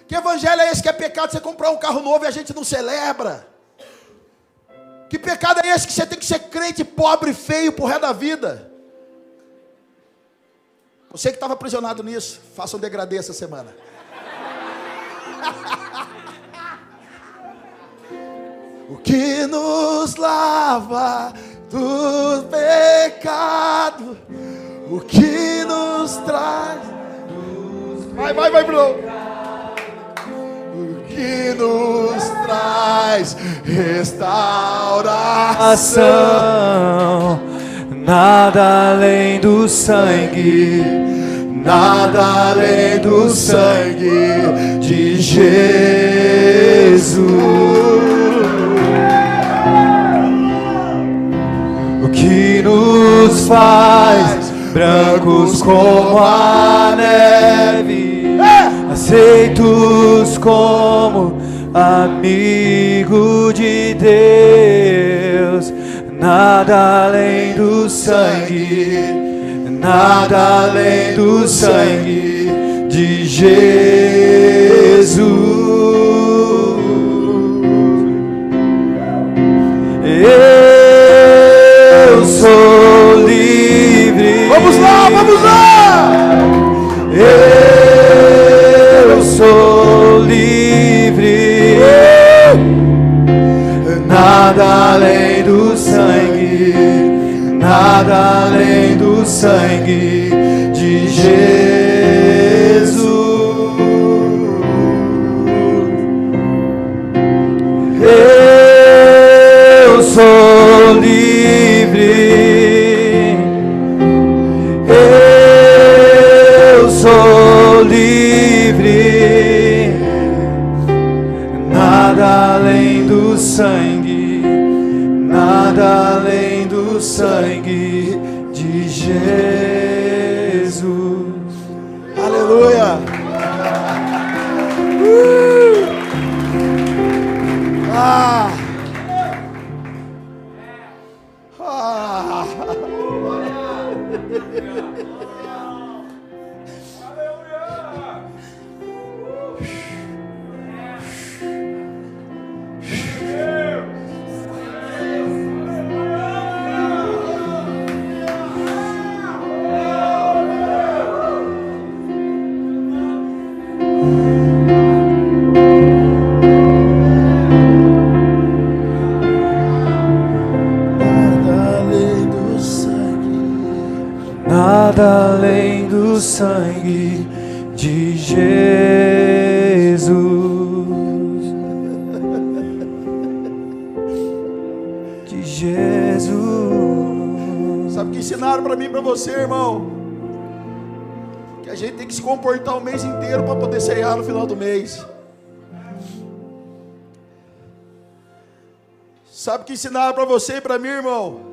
Que evangelho é esse que é pecado você comprar um carro novo e a gente não celebra? Que pecado é esse que você tem que ser crente pobre e feio pro resto da vida? Você que estava aprisionado nisso, faça um degradê essa semana. O que nos lava do pecado, o que nos traz, vai, Bruno. O que nos traz restauração, nada além do sangue, nada além do sangue de Jesus. O que nos faz brancos como a neve, aceitos como amigo de Deus, nada além do sangue, nada além do sangue de Jesus. Eu sou livre. Vamos lá! Eu sou além do sangue, nada além do sangue de Jesus. Eu sou livre, eu sou livre, nada além do sangue, nada além do sangue de Jesus. Aleluia. Ah. Ah. Nada além do sangue de Jesus. De Jesus. Sabe o que ensinaram para mim e para você, irmão? Que a gente tem que se comportar o mês inteiro para poder ceiar no final do mês. Sabe o que ensinaram para você e para mim, irmão?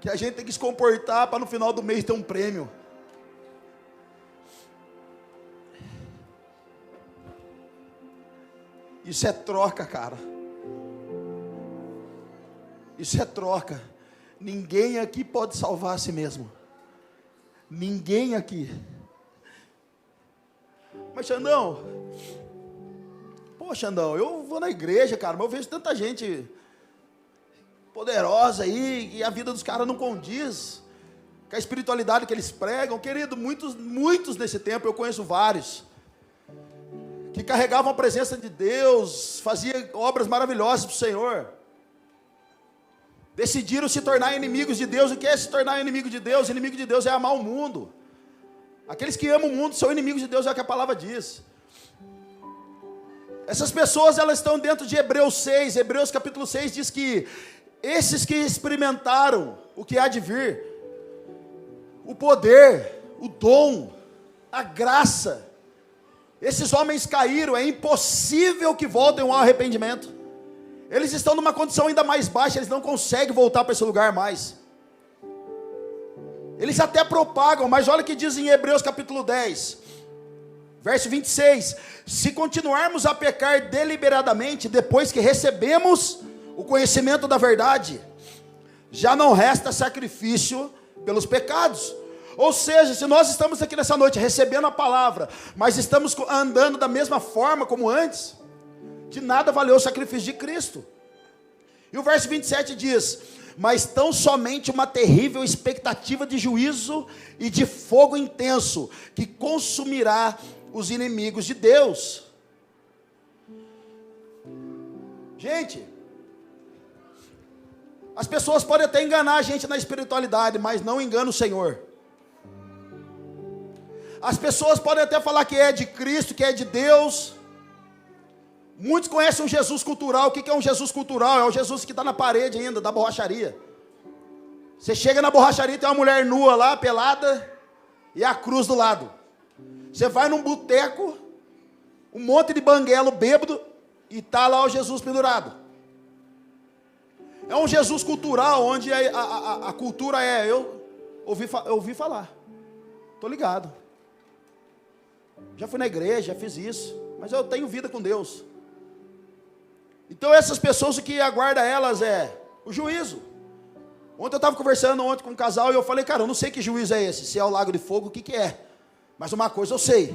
Que a gente tem que se comportar para no final do mês ter um prêmio. Isso é troca, cara. Isso é troca. Ninguém aqui pode salvar a si mesmo. Ninguém aqui. Mas Xandão, pô Xandão, eu vou na igreja, cara, mas eu vejo tanta gente poderosa aí, e a vida dos caras não condiz com a espiritualidade que eles pregam. Querido, muitos nesse tempo, eu conheço vários, que carregavam a presença de Deus, faziam obras maravilhosas para o Senhor, decidiram se tornar inimigos de Deus. O que é se tornar inimigo de Deus? Inimigo de Deus é amar o mundo. Aqueles que amam o mundo são inimigos de Deus, é o que a palavra diz. Essas pessoas, elas estão dentro de Hebreus 6, Hebreus capítulo 6 diz que esses que experimentaram o que há de vir, o poder, o dom, a graça, esses homens caíram, é impossível que voltem ao arrependimento. Eles estão numa condição ainda mais baixa, eles não conseguem voltar para esse lugar mais. Eles até propagam, mas olha o que diz em Hebreus capítulo 10, verso 26, se continuarmos a pecar deliberadamente, depois que recebemos o conhecimento da verdade, já não resta sacrifício pelos pecados. Ou seja, se nós estamos aqui nessa noite recebendo a palavra, mas estamos andando da mesma forma como antes, de nada valeu o sacrifício de Cristo. E o verso 27 diz, mas tão somente uma terrível expectativa de juízo e de fogo intenso, que consumirá os inimigos de Deus. Gente, as pessoas podem até enganar a gente na espiritualidade, mas não enganam o Senhor. As pessoas podem até falar que é de Cristo, que é de Deus. Muitos conhecem um Jesus cultural. O que é um Jesus cultural? É o Jesus que está na parede ainda, da borracharia. Você chega na borracharia e tem uma mulher nua lá, pelada, e a cruz do lado. Você vai num boteco, um monte de banguelo bêbado, e está lá o Jesus pendurado. É um Jesus cultural, onde a cultura é, eu ouvi falar, estou ligado, já fui na igreja, já fiz isso, mas eu tenho vida com Deus. Então essas pessoas, o que aguarda elas é o juízo. Ontem eu estava conversando com um casal e eu falei, cara, eu não sei que juízo é esse, se é o lago de fogo, o que é, mas uma coisa eu sei,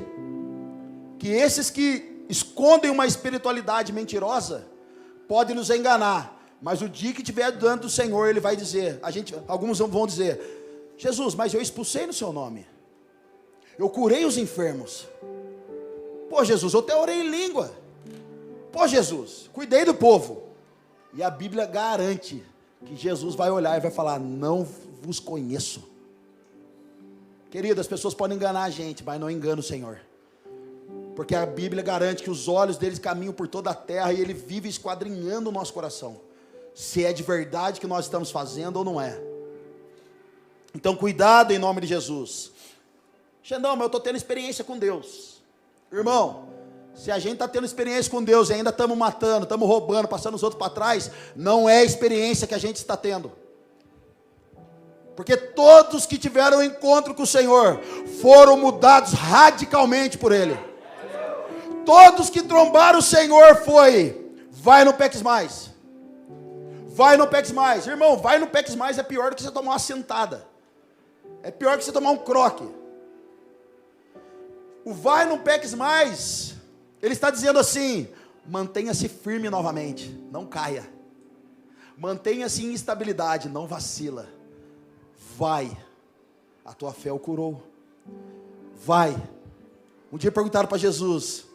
que esses que escondem uma espiritualidade mentirosa, podem nos enganar, mas o dia que estiver diante do Senhor, Ele vai dizer, alguns vão dizer, Jesus, mas eu expulsei no seu nome, eu curei os enfermos, pô Jesus, eu até orei em língua, Pô, Jesus, cuidei do povo. E a Bíblia garante que Jesus vai olhar e vai falar: não vos conheço. Querido, as pessoas podem enganar a gente, mas não engana o Senhor. Porque a Bíblia garante que os olhos deles caminham por toda a terra e Ele vive esquadrinhando o nosso coração, se é de verdade que nós estamos fazendo ou não é. Então cuidado em nome de Jesus. Xandão, mas eu estou tendo experiência com Deus. Irmão, se a gente está tendo experiência com Deus e ainda estamos matando, estamos roubando, passando os outros para trás, não é a experiência que a gente está tendo. Porque todos que tiveram encontro com o Senhor foram mudados radicalmente por Ele. Todos que trombaram o Senhor vai, não peques mais. Vai, não peques mais. Irmão, vai, não peques mais é pior do que você tomar uma sentada. É pior que você tomar um croque. O vai, não peques mais, ele está dizendo assim: mantenha-se firme novamente, não caia. Mantenha-se em estabilidade, não vacila. Vai, a tua fé o curou. Vai. Um dia perguntaram para Jesus: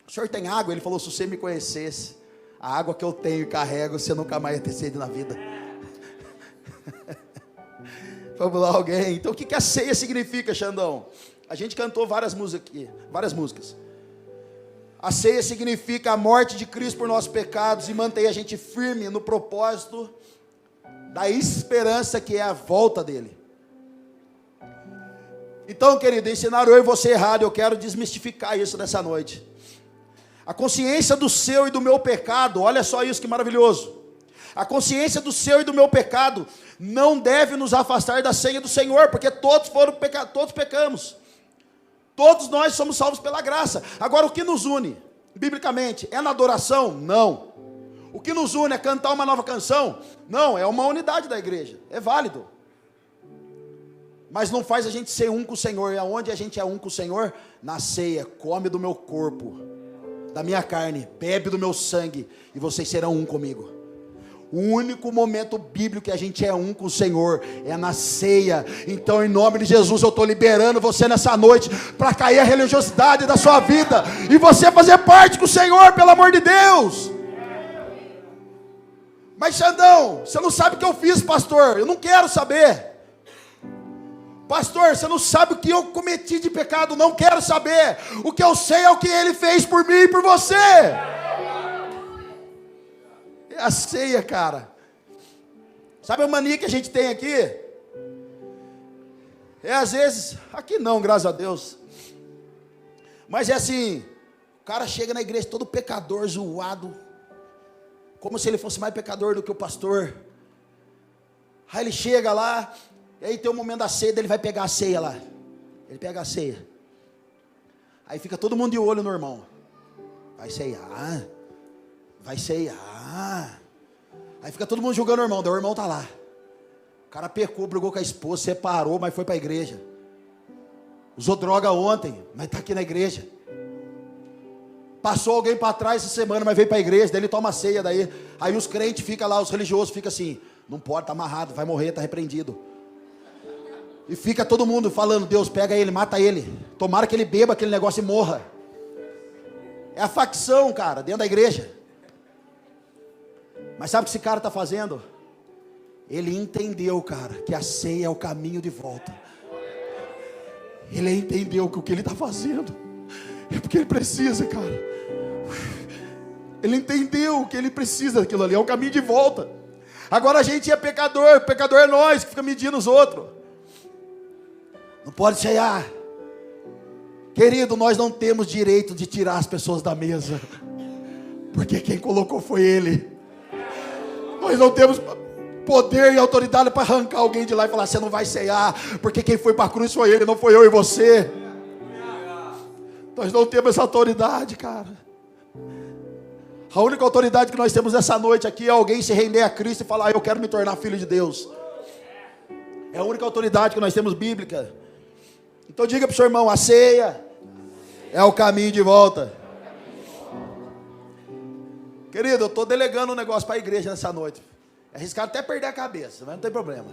o senhor tem água? Ele falou: se você me conhecesse, a água que eu tenho e carrego, você nunca mais ia ter sede na vida. Vamos lá, alguém. Então o que a ceia significa, Xandão? A gente cantou várias músicas aqui, várias músicas. A ceia significa a morte de Cristo por nossos pecados e mantém a gente firme no propósito da esperança que é a volta dele. Então, querido, ensinaram eu e você errado, eu quero desmistificar isso nessa noite. A consciência do seu e do meu pecado, olha só isso que maravilhoso. A consciência do seu e do meu pecado não deve nos afastar da ceia do Senhor, porque todos pecamos. Todos nós somos salvos pela graça. Agora, o que nos une, biblicamente, é na adoração? Não. O que nos une é cantar uma nova canção? Não, é uma unidade da igreja, é válido. Mas não faz a gente ser um com o Senhor. E aonde a gente é um com o Senhor? Na ceia. Come do meu corpo, da minha carne, bebe do meu sangue, e vocês serão um comigo. O único momento bíblico que a gente é um com o Senhor é na ceia. Então, em nome de Jesus, eu estou liberando você nessa noite para cair a religiosidade da sua vida e você fazer parte com o Senhor, pelo amor de Deus. Mas Xandão, você não sabe o que eu fiz, pastor. Eu não quero saber. Pastor, você não sabe o que eu cometi de pecado. Não quero saber. O que eu sei é o que Ele fez por mim e por você. É a ceia, cara. Sabe a mania que a gente tem aqui? É às vezes, aqui não, graças a Deus. Mas é assim, o cara chega na igreja todo pecador, zoado, como se ele fosse mais pecador do que o pastor. Aí ele chega lá, e aí tem o momento da ceia, ele vai pegar a ceia lá. Ele pega a ceia. Aí fica todo mundo de olho no irmão. Vai ceiar. Vai ceiar. Aí fica todo mundo julgando o irmão. Daí o irmão tá lá. O cara pecou, brigou com a esposa, separou, mas foi para a igreja. Usou droga ontem, mas está aqui na igreja. Passou alguém para trás essa semana, mas veio para a igreja. Daí ele toma ceia. Daí aí os crentes ficam lá, os religiosos ficam assim: não pode, tá amarrado, vai morrer, tá repreendido. E fica todo mundo falando: Deus, pega ele, mata ele. Tomara que ele beba aquele negócio e morra. É a facção, cara, dentro da igreja. Mas sabe o que esse cara está fazendo? Ele entendeu, cara, que a ceia é o caminho de volta. Ele entendeu que o que ele está fazendo é porque ele precisa, cara. Ele entendeu que ele precisa daquilo ali, é o caminho de volta. Agora a gente é pecador, pecador é nós que fica medindo os outros. Não pode ceiar. Querido, nós não temos direito de tirar as pessoas da mesa, porque quem colocou foi Ele. Nós não temos poder e autoridade para arrancar alguém de lá e falar: você não vai ceiar, porque quem foi para a cruz foi Ele, não foi eu e você. Nós não temos essa autoridade, cara. A única autoridade que nós temos nessa noite aqui é alguém se render a Cristo e falar: eu quero me tornar filho de Deus. É a única autoridade que nós temos bíblica. Então diga para o seu irmão: a ceia é o caminho de volta. Querido, eu estou delegando um negócio para a igreja nessa noite. É arriscado até perder a cabeça, mas não tem problema.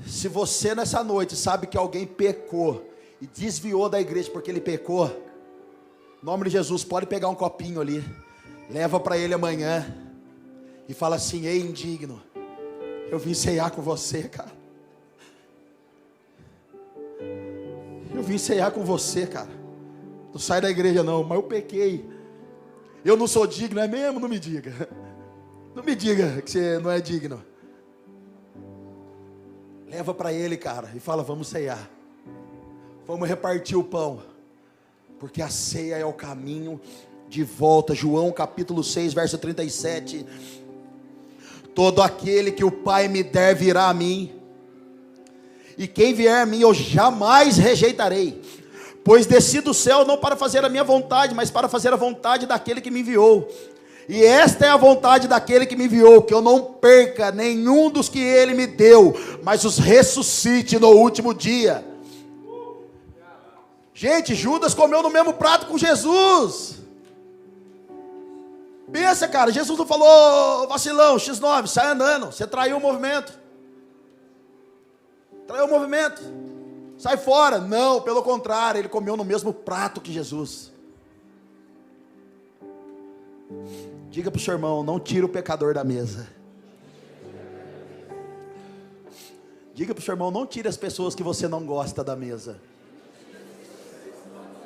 Se você nessa noite sabe que alguém pecou e desviou da igreja porque ele pecou, Em nome de Jesus, pode pegar um copinho ali, leva para ele amanhã e fala assim: ei, indigno, eu vim ceiar com você, cara. Eu vim ceiar com você, cara. Não sai da igreja não, mas eu pequei. Eu não sou digno, é mesmo? Não me diga. Não me diga que você não é digno. Leva para ele, cara, e fala: vamos ceiar. Vamos repartir o pão. Porque a ceia é o caminho de volta. João capítulo 6, verso 37. Todo aquele que o Pai me der virá a mim. E quem vier a mim eu jamais rejeitarei. Pois desci do céu não para fazer a minha vontade, mas para fazer a vontade daquele que me enviou. E esta é a vontade daquele que me enviou, que eu não perca nenhum dos que ele me deu, mas os ressuscite no último dia. Gente, Judas comeu no mesmo prato com Jesus. Pensa, cara, Jesus não falou: vacilão, X9, sai andando, você traiu o movimento. Traiu o movimento, sai fora. Não, pelo contrário, ele comeu no mesmo prato que Jesus. Diga para o seu irmão: não tira o pecador da mesa. Diga para o seu irmão: não tire as pessoas que você não gosta da mesa.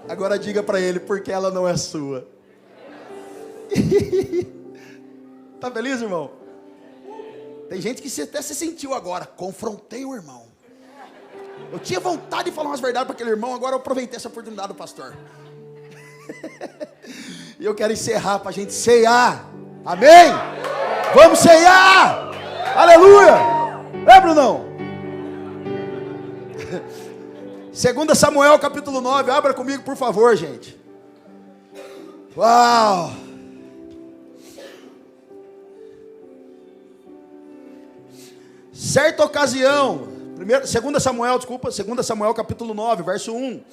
Agora diga para ele: porque ela não é sua. Tá feliz, irmão? Tem gente que até se sentiu agora: confrontei o irmão. Eu tinha vontade de falar umas verdades para aquele irmão, agora eu aproveitei essa oportunidade do pastor. E eu quero encerrar para a gente ceiar. Amém? Vamos ceiar! Aleluia! Lembra ou não? 2 Samuel capítulo 9, abra comigo por favor, gente. Uau! Certa ocasião, 2 Samuel capítulo 9, verso 1.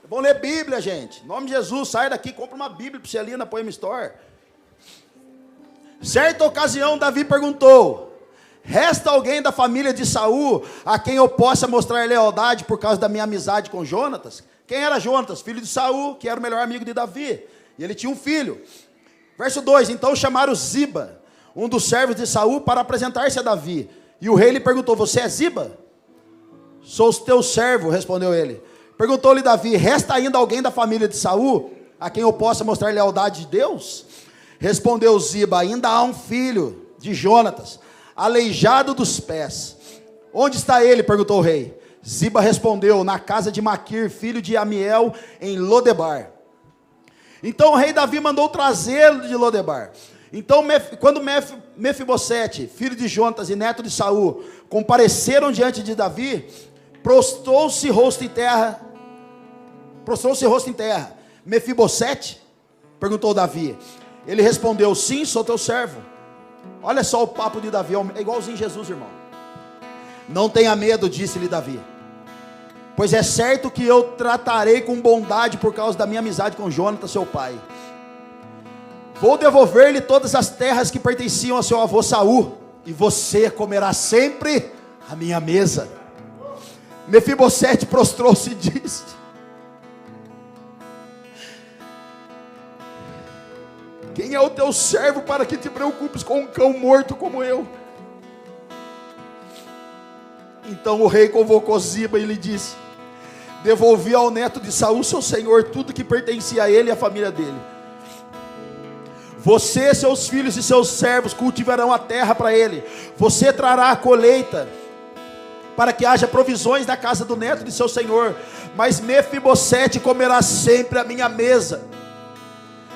Vamos ler Bíblia, gente. Em nome de Jesus, sai daqui, compra uma Bíblia para você ali na Poema Store. Certa ocasião, Davi perguntou: resta alguém da família de Saul a quem eu possa mostrar lealdade por causa da minha amizade com Jonatas? Quem era Jonatas? Filho de Saul, que era o melhor amigo de Davi. E ele tinha um filho. Verso 2: então chamaram Ziba, um dos servos de Saul, para apresentar-se a Davi. E o rei lhe perguntou: você é Ziba? Sou teu servo, respondeu ele. Perguntou-lhe Davi: resta ainda alguém da família de Saul a quem eu possa mostrar lealdade de Deus? Respondeu Ziba: ainda há um filho de Jonatas, aleijado dos pés. Onde está ele? Perguntou o rei. Ziba respondeu: na casa de Maquir, filho de Amiel, em Lodebar. Então o rei Davi mandou trazê-lo de Lodebar. Então quando Mefibosete, filho de Jonatas e neto de Saul, compareceram diante de Davi, prostrou-se rosto em terra. Mefibosete? Perguntou Davi. Ele respondeu: sim, sou teu servo. Olha só o papo de Davi, é igualzinho Jesus, irmão. Não tenha medo, disse-lhe Davi, pois é certo que eu tratarei com bondade por causa da minha amizade com Jonatas, seu pai. Vou devolver-lhe todas as terras que pertenciam a seu avô Saul, e você comerá sempre à minha mesa. Mefibosete prostrou-se e disse: quem é o teu servo para que te preocupes com um cão morto como eu? Então o rei convocou Ziba e lhe disse: devolvi ao neto de Saul, seu senhor, tudo que pertencia a ele e à família dele. Você, seus filhos e seus servos cultivarão a terra para ele. Você trará a colheita para que haja provisões na casa do neto de seu senhor. Mas Mefibosete comerá sempre à minha mesa.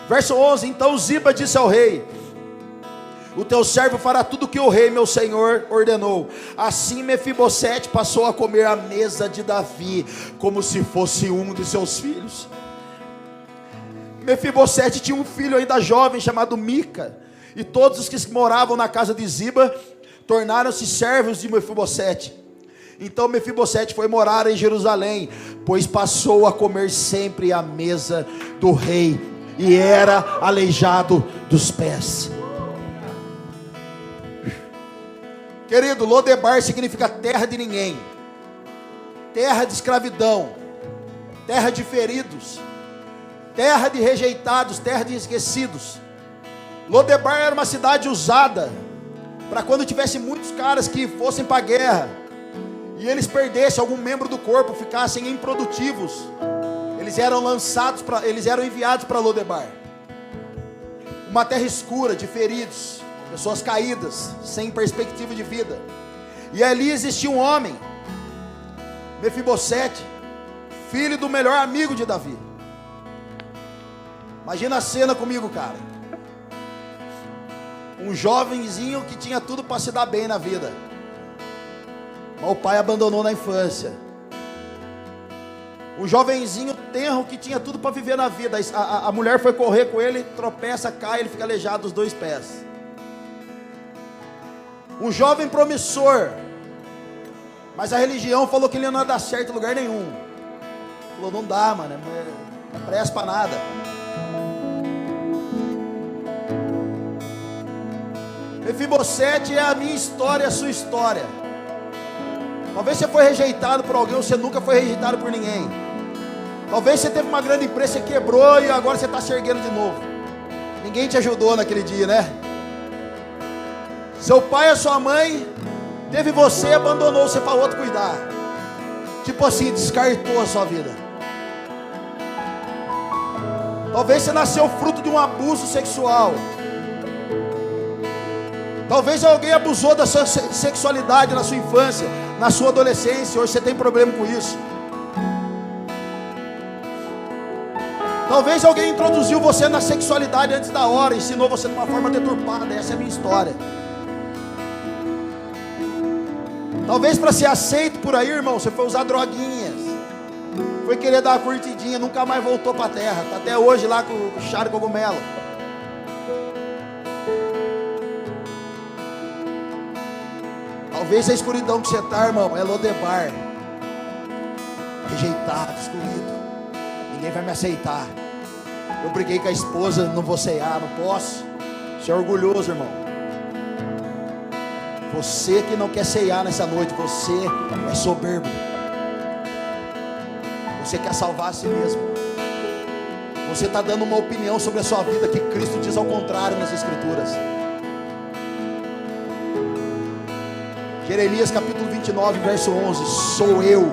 Verso 11: então Ziba disse ao rei: o teu servo fará tudo o que o rei, meu senhor, ordenou. Assim Mefibosete passou a comer à mesa de Davi, como se fosse um de seus filhos. Mefibosete tinha um filho ainda jovem, chamado Mica. E todos os que moravam na casa de Ziba tornaram-se servos de Mefibosete. Então Mefibosete foi morar em Jerusalém, pois passou a comer sempre à mesa do rei, e era aleijado dos pés. Querido, Lodebar significa terra de ninguém, terra de escravidão, terra de feridos, terra de rejeitados, terra de esquecidos. Lodebar era uma cidade usada para quando tivesse muitos caras que fossem para a guerra e eles perdessem algum membro do corpo, ficassem improdutivos, eles eram enviados para Lodebar. Uma terra escura de feridos, pessoas caídas, sem perspectiva de vida. E ali existia um homem, Mefibosete, filho do melhor amigo de Davi. Imagina a cena comigo, cara. Um jovenzinho que tinha tudo para se dar bem na vida, mas o pai abandonou na infância. Um jovenzinho tenro que tinha tudo para viver na vida. A mulher foi correr com ele, tropeça, cai, ele fica aleijado dos 2 pés. Um jovem promissor, mas a religião falou que ele não ia dar certo em lugar nenhum. Falou, não dá, mano, não presta para nada. Mefibosete é a minha história, a sua história. Talvez você foi rejeitado por alguém, ou você nunca foi rejeitado por ninguém. Talvez você teve uma grande empresa, você quebrou e agora você está se erguendo de novo. Ninguém te ajudou naquele dia, né? Seu pai e sua mãe teve você e abandonou você para outro cuidar. Tipo assim, descartou a sua vida. Talvez você nasceu fruto de um abuso sexual. Talvez alguém abusou da sua sexualidade na sua infância, na sua adolescência. Hoje você tem problema com isso. Talvez alguém introduziu você na sexualidade antes da hora, ensinou você de uma forma deturpada. Essa é a minha história. Talvez para ser aceito por aí, irmão, você foi usar droguinhas, foi querer dar uma curtidinha, nunca mais voltou para a terra. Está até hoje lá com o chá de cogumelo. Talvez a escuridão que você está, irmão, é Lodebar. Rejeitado, excluído. Ninguém vai me aceitar. Eu briguei com a esposa, não vou ceiar, não posso. Você é orgulhoso, irmão. Você que não quer ceiar nessa noite, você é soberbo. Você quer salvar a si mesmo. Você está dando uma opinião sobre a sua vida que Cristo diz ao contrário nas Escrituras. Jeremias capítulo 29, verso 11. Sou eu,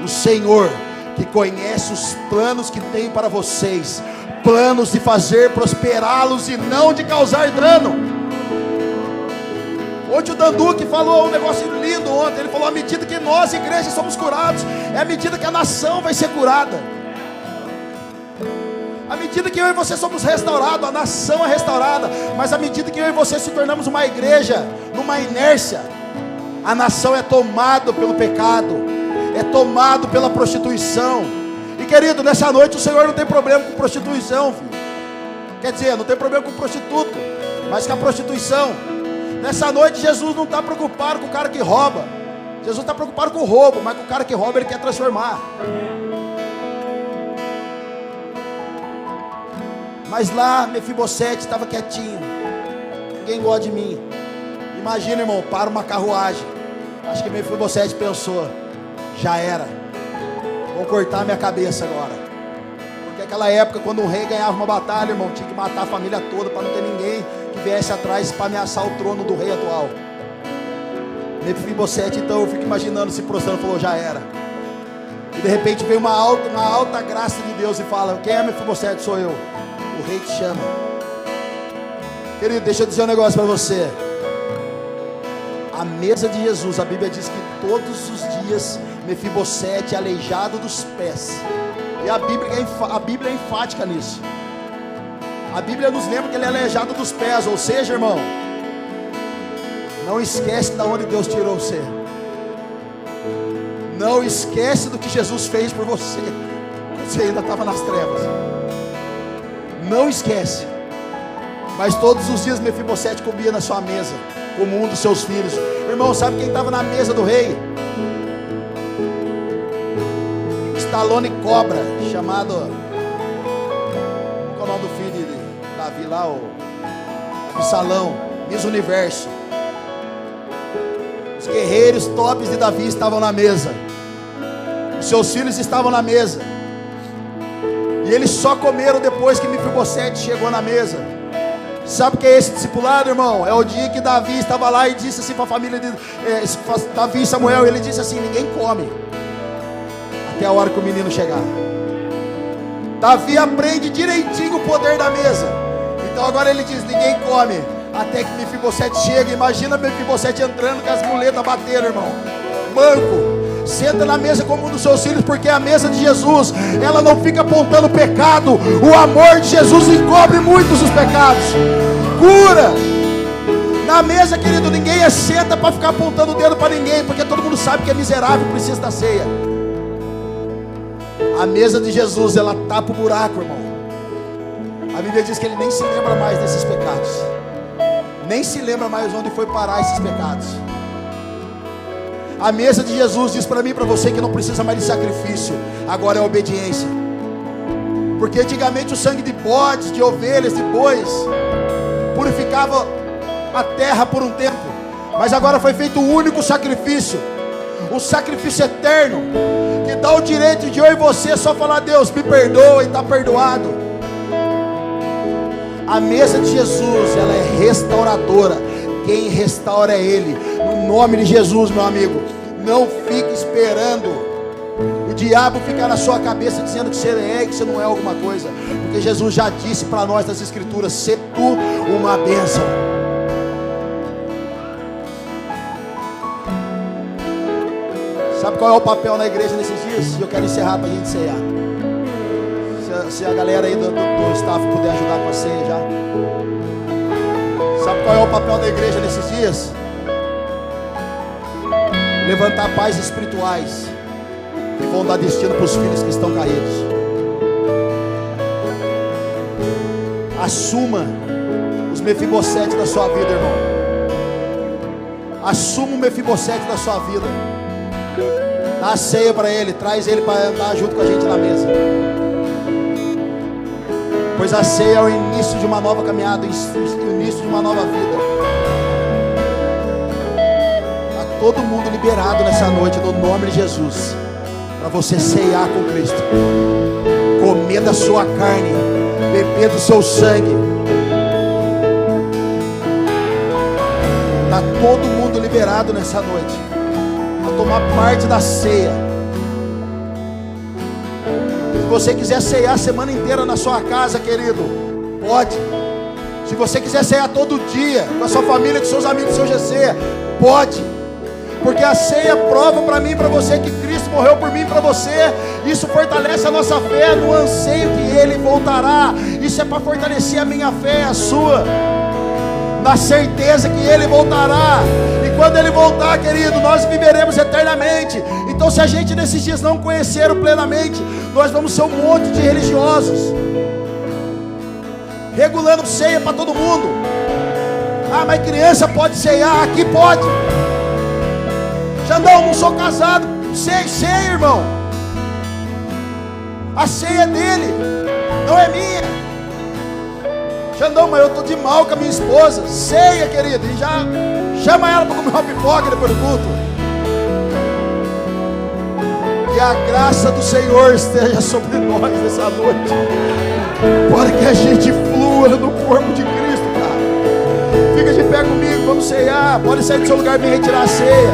o Senhor, que conhece os planos que tem para vocês, planos de fazer prosperá-los e não de causar dano. Ontem o Danduque falou um negócio lindo ontem. Ele falou, à medida que nós, igreja, somos curados, é à medida que a nação vai ser curada. À medida que eu e você somos restaurados, a nação é restaurada. Mas à medida que eu e você se tornamos uma igreja, numa inércia, a nação é tomada pelo pecado, é tomado pela prostituição. E querido, nessa noite o Senhor não tem problema com prostituição, filho. Quer dizer, não tem problema com prostituto, mas com a prostituição. Nessa noite Jesus não está preocupado com o cara que rouba. Jesus está preocupado com o roubo, mas com o cara que rouba ele quer transformar. Mas lá Mefibosete estava quietinho. Ninguém gosta de mim. Imagina, irmão, para uma carruagem. Acho que Mefibosete pensou, já era, vou cortar minha cabeça agora. Porque naquela época, quando um rei ganhava uma batalha, irmão, tinha que matar a família toda para não ter ninguém que viesse atrás para ameaçar o trono do rei atual. Mefibosete, então, eu fico imaginando, se prostrando, falou, já era. E de repente veio uma alta graça de Deus e fala, quem é Mefibosete? Sou eu, o rei te chama. Querido, deixa eu dizer um negócio para você. A mesa de Jesus, a Bíblia diz que todos os dias Mefibosete é aleijado dos pés. E a Bíblia é enfática nisso. A Bíblia nos lembra que ele é aleijado dos pés. Ou seja, irmão, não esquece de onde Deus tirou você. Não esquece do que Jesus fez por você. Você ainda estava nas trevas. Não esquece. Mas todos os dias Mefibosete comia na sua mesa, como um dos seus filhos. Irmão, sabe quem estava na mesa do rei? Stallone Cobra, chamado, qual é o nome do filho de Davi lá, o Absalão, Miss Universo. Os guerreiros tops de Davi estavam na mesa. Os seus filhos estavam na mesa. E E eles só comeram depois que Mefibosete chegou na mesa. Sabe o que é esse discipulado, irmão? É o dia que Davi estava lá e disse assim para a família de Davi e Samuel. Ele disse assim: ninguém come até a hora que o menino chegar. Davi aprende direitinho o poder da mesa. Então agora ele diz: ninguém come até que Mefibosete chega. Imagina Mefibosete entrando com as muletas batendo, irmão. Manco. Senta na mesa como um dos seus filhos, porque a mesa de Jesus, ela não fica apontando pecado. O amor de Jesus encobre muitos os pecados. Cura. Na mesa, querido, ninguém senta para ficar apontando o dedo para ninguém, porque todo mundo sabe que é miserável, precisa da ceia. A mesa de Jesus, ela tapa o buraco, irmão. A Bíblia diz que ele nem se lembra mais desses pecados. Nem se lembra mais onde foi parar esses pecados. A mesa de Jesus diz para mim e para você que não precisa mais de sacrifício. Agora é obediência. Porque antigamente o sangue de bodes, de ovelhas, de bois purificava a terra por um tempo. Mas agora foi feito o único sacrifício, o sacrifício eterno, que dá o direito de eu e você só falar: Deus, me perdoa, e está perdoado. A mesa de Jesus, ela é restauradora. Quem restaura é Ele. No nome de Jesus, meu amigo, não fique esperando o diabo ficar na sua cabeça dizendo que você é, que você não é alguma coisa. Porque Jesus já disse para nós nas Escrituras: sê tu uma bênção. Sabe qual é o papel na igreja nesses dias? Eu quero encerrar para a gente ceiar. Se a galera aí do staff puder ajudar com a ceia já. Sabe qual é o papel da igreja nesses dias? Levantar pais espirituais que vão dar destino para os filhos que estão caídos. Assuma os Mefibosete da sua vida, irmão. Assuma o Mefibosete da sua vida. Dá a ceia para ele, traz ele para andar junto com a gente na mesa. Pois a ceia é o início de uma nova caminhada, o início de uma nova vida. Está todo mundo liberado nessa noite, no nome de Jesus, para você ceiar com Cristo, comer da sua carne, beber do seu sangue. Está todo mundo liberado nessa noite para tomar parte da ceia. Se você quiser ceiar a semana inteira na sua casa, querido, pode. Se você quiser ceiar todo dia, com a sua família, com seus amigos, com seu GC, pode. Porque a ceia prova para mim e para você que Cristo morreu por mim e para você. Isso fortalece a nossa fé no anseio que Ele voltará. Isso é para fortalecer a minha fé e a sua, na certeza que Ele voltará. E quando Ele voltar, querido, nós viveremos eternamente. Então, se a gente nesses dias não conhecer-o plenamente, nós vamos ser um monte de religiosos regulando ceia para todo mundo. Ah, mas criança pode ceiar? Aqui pode. Xandão, não sou casado. Ceia, irmão. A ceia é dele, não é minha. Xandão, mas eu estou de mal com a minha esposa. Ceia, querido, e já chama ela para comer uma pipoca depois do culto. Que a graça do Senhor esteja sobre nós nessa noite, para que a gente flua no corpo de Cristo, cara. Fica de pé comigo, vamos ceiar. Pode sair do seu lugar e vir retirar a ceia.